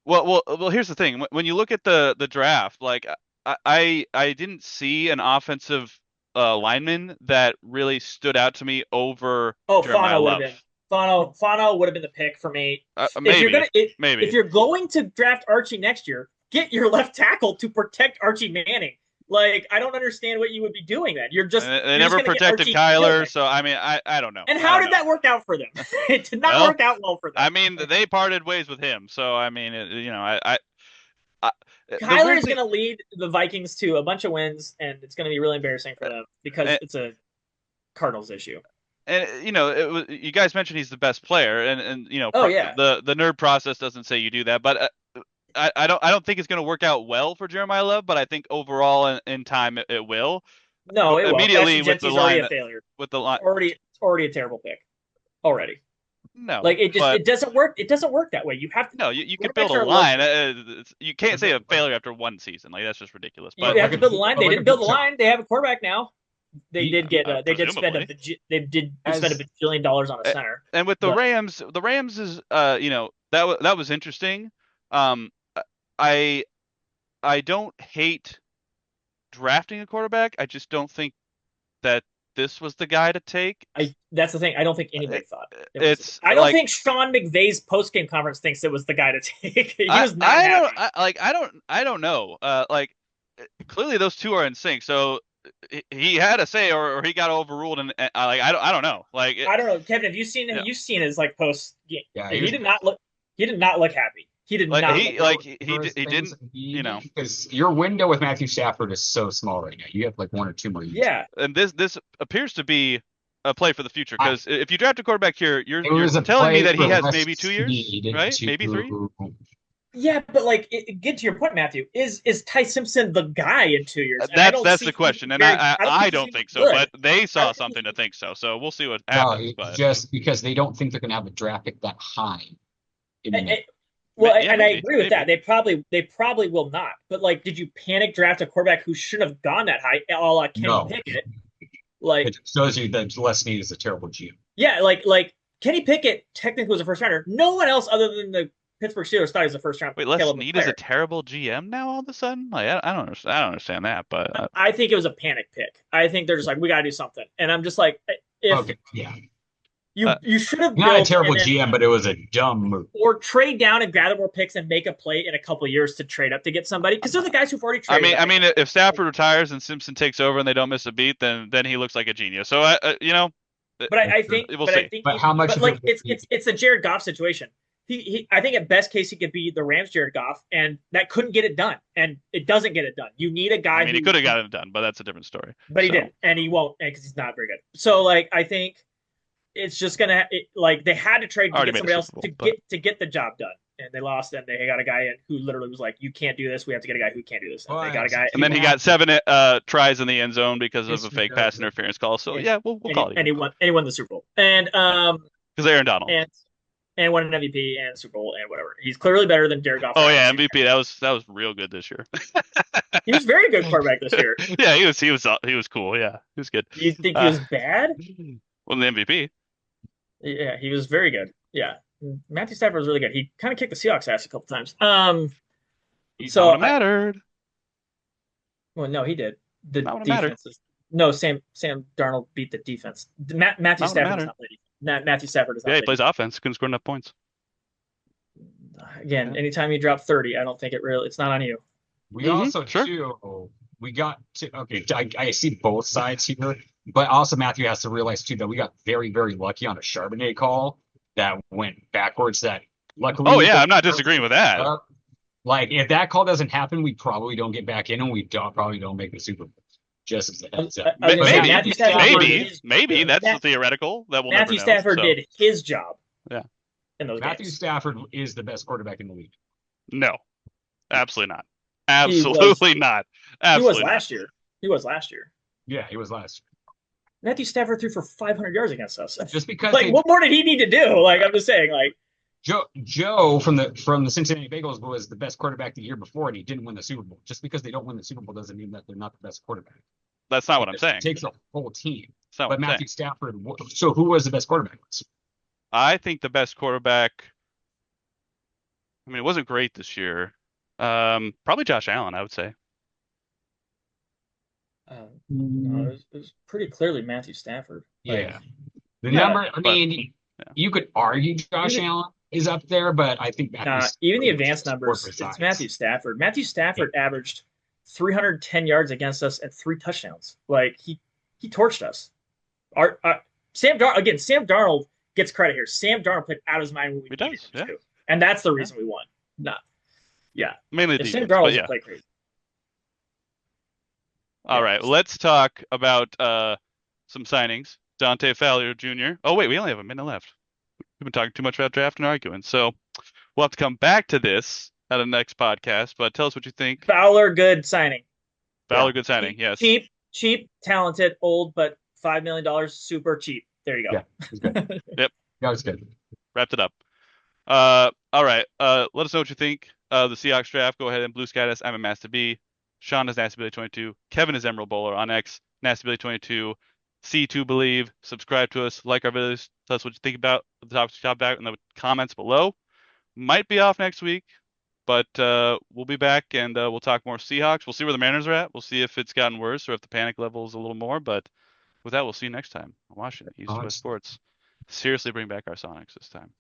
Well. Here's the thing. When you look at the draft, like I didn't see an offensive lineman that really stood out to me over Jeremiah Love. Fano would have been the pick for me. Maybe. If you're going to draft Archie next year, get your left tackle to protect Archie Manning. Like, I don't understand what you would be doing then. They never protected Kyler, so I mean, I don't know. And how did that work out for them? It did not work out well for them. I mean, they parted ways with him, so I mean, Kyler is going to lead the Vikings to a bunch of wins, and it's going to be really embarrassing for them because it's a Cardinals issue. And you guys mentioned he's the best player, and the nerd process doesn't say you do that, but I don't think it's going to work out well for Jeremiah Love, but I think overall in time it will. No, it immediately with the line. Already a failure. With the line, already a terrible pick. Already. No, Like it just but it doesn't work. It doesn't work that way. You have to no, you could build quarterbacks a are line. You can't say a But failure after one season. Like that's just ridiculous. you But have to build a line. They look didn't at build a Bijan. line. They have a quarterback now. He They did spend presumably, they did spend a as bajillion dollars on a A- center. and with But the Rams is that was interesting. Um, I I don't hate drafting a quarterback. I just don't think that this was the guy to take. I that's the thing. I don't think It, anybody thought it was. it's I don't like think Sean McVay's post game conference thinks it was the guy to take. He I was not I don't happy. I don't know. Like clearly those two are in sync. So he had a say, or he got overruled, and like I don't know. Like I don't know, Kevin. Have you you know, seen his like post game? yeah, He did not look. He did not look happy. He did like not look he happy. like he things didn't you know. because your window with Matthew Stafford is so small right now. You have like 1 or 2 more years. Yeah, And this appears to be a play for the future I, because if you draft a quarterback here, it you're was a telling me play that he for has less maybe 2 years, speed right? Maybe three. yeah, but like, get to your point, Matthew. Is Ty Simpson the guy in 2 years? And I don't That's see the him question, and very. I don't I think he's don't even think so, good. but they I saw don't think something to he's think so. So we'll see what No, happens. it's But just because they don't think they're going to have a draft pick that high in the next. well, yeah, and I maybe agree with that. maybe. They probably will not. But like, did you panic draft a quarterback who shouldn't have gone that high, a la Kenny No, Pickett? Like, it shows you that Les Snead is a terrible GM. yeah, like Kenny Pickett technically was a first rounder. No one else other than the Pittsburgh Steelers thought he was a first round Wait, Les caliber Snead is a player. terrible GM now all of a sudden? Like I don't understand. I don't understand that, but I think it was a panic pick. I think they're just like, we got to do something. And I'm just like, if Okay, yeah, you should have not a built terrible and then GM, but it was a dumb move. or trade down and gather more picks and make a play in a couple of years to trade up to get somebody because they're the guys who've already traded up. I mean, if Stafford retires and Simpson takes over and they don't miss a beat, then he looks like a genius. So But I think, we'll see. But how much? but Of like it, it's a Jared Goff situation. I think at best case he could be the Rams Jared Goff, and that couldn't get it done, and it doesn't get it done. You need a guy. I mean, he could have gotten it done, but that's a different story. but he So, didn't, and he won't because he's not very good. So like I think it's just like they had to trade to already get made a somebody else Super Bowl, but to get the job done, and they lost, and they got a guy in who literally was like, "You can't do this. We have to get a guy who can't do this." And they got a guy, and then he got 7 tries in the end zone because of Yes, a he fake does. pass interference call. So and, yeah, we'll call it. and he won the Super Bowl, and Because Aaron Donald. and won an MVP and Super Bowl and whatever. He's clearly better than Jared Goff. Oh yeah, MVP. That was real good this year. He was very good quarterback this year. Yeah, he was cool. Yeah, he was good. Do you think he was bad? Well, the MVP. Yeah, he was very good. Yeah, Matthew Stafford was really good. He kind of kicked the Seahawks ass a couple times. So Not when it mattered. well, no, he did. The Not when it mattered. defense. No, Sam Darnold beat the defense. Matthew Not when it Stafford mattered. does not play defense. Matthew Stafford does not Yeah, he play plays offense. Couldn't score enough points. defense. Again, anytime you drop 30, I don't think it's not on you. We Mhm, also sure. too. We got to okay. I see both sides here, but also Matthew has to realize too that we got very very lucky on a Charbonnet call that went backwards. That luckily. Oh yeah, I'm not disagreeing with that. Like if that call doesn't happen, we probably don't get back in, and we probably don't make the Super Bowl. Just as a heads up. I was gonna say, Maybe, Matthew Stafford maybe that's Matt- theoretical. That we'll Matthew never know. Stafford So, did his job. Yeah. In those Matthew games. Stafford is the best quarterback in the league. no, absolutely not. Absolutely not. Absolutely He was last year. He was last year. Yeah, he was last. Matthew Stafford threw for 500 yards against us. Just because Like, what more did he need to do? Like, I'm just saying, like, Joe from the Cincinnati Bengals was the best quarterback the year before, and he didn't win the Super Bowl. Just because they don't win the Super Bowl doesn't mean that they're not the best quarterback. That's not what I'm saying. It takes a whole team. That's not But what I'm Matthew saying. Stafford. So who was the best quarterback? I think the best quarterback. I mean, it wasn't great this year. Probably Josh Allen, I would say. no, it was pretty clearly Matthew Stafford. Yeah. The Yeah, number. I mean, yeah. you could argue Josh Allen is up there, but I think Even the advanced numbers, it's Matthew Stafford. Matthew Stafford averaged 310 yards against us and 3 touchdowns. Like, he torched us. Sam Darnold gets credit here. Sam Darnold played out of his mind when we He needed does, him to. And that's the reason we won. Mainly If Sam defense, Darnold but doesn't yeah. play crazy. All right, let's talk about some signings. Dante Fowler Jr. Oh wait, we only have a minute left. We've been talking too much about draft and arguing, so we'll have to come back to this at the next podcast. But tell us what you think. Fowler, good signing. Fowler, good signing. Yes. Cheap, talented, old, but $5 million, super cheap. There you go. Yeah, he's good. Yep. That was good. wrapped it up. All right. Let us know what you think of the Seahawks draft. Go ahead and blue sky us. I'm at Master B. Sean is NastyBilly22. Kevin is Emerald Bowler on X. NastyBilly22. C2 Believe. Subscribe to us. Like our videos. Tell us what you think about the topics we talked about in the comments below. Might be off next week, but we'll be back and we'll talk more Seahawks. We'll see where the Mariners are at. We'll see if it's gotten worse or if the panic level is a little more. But with that, we'll see you next time on Washington East to West Sports. Seriously, bring back our Sonics this time.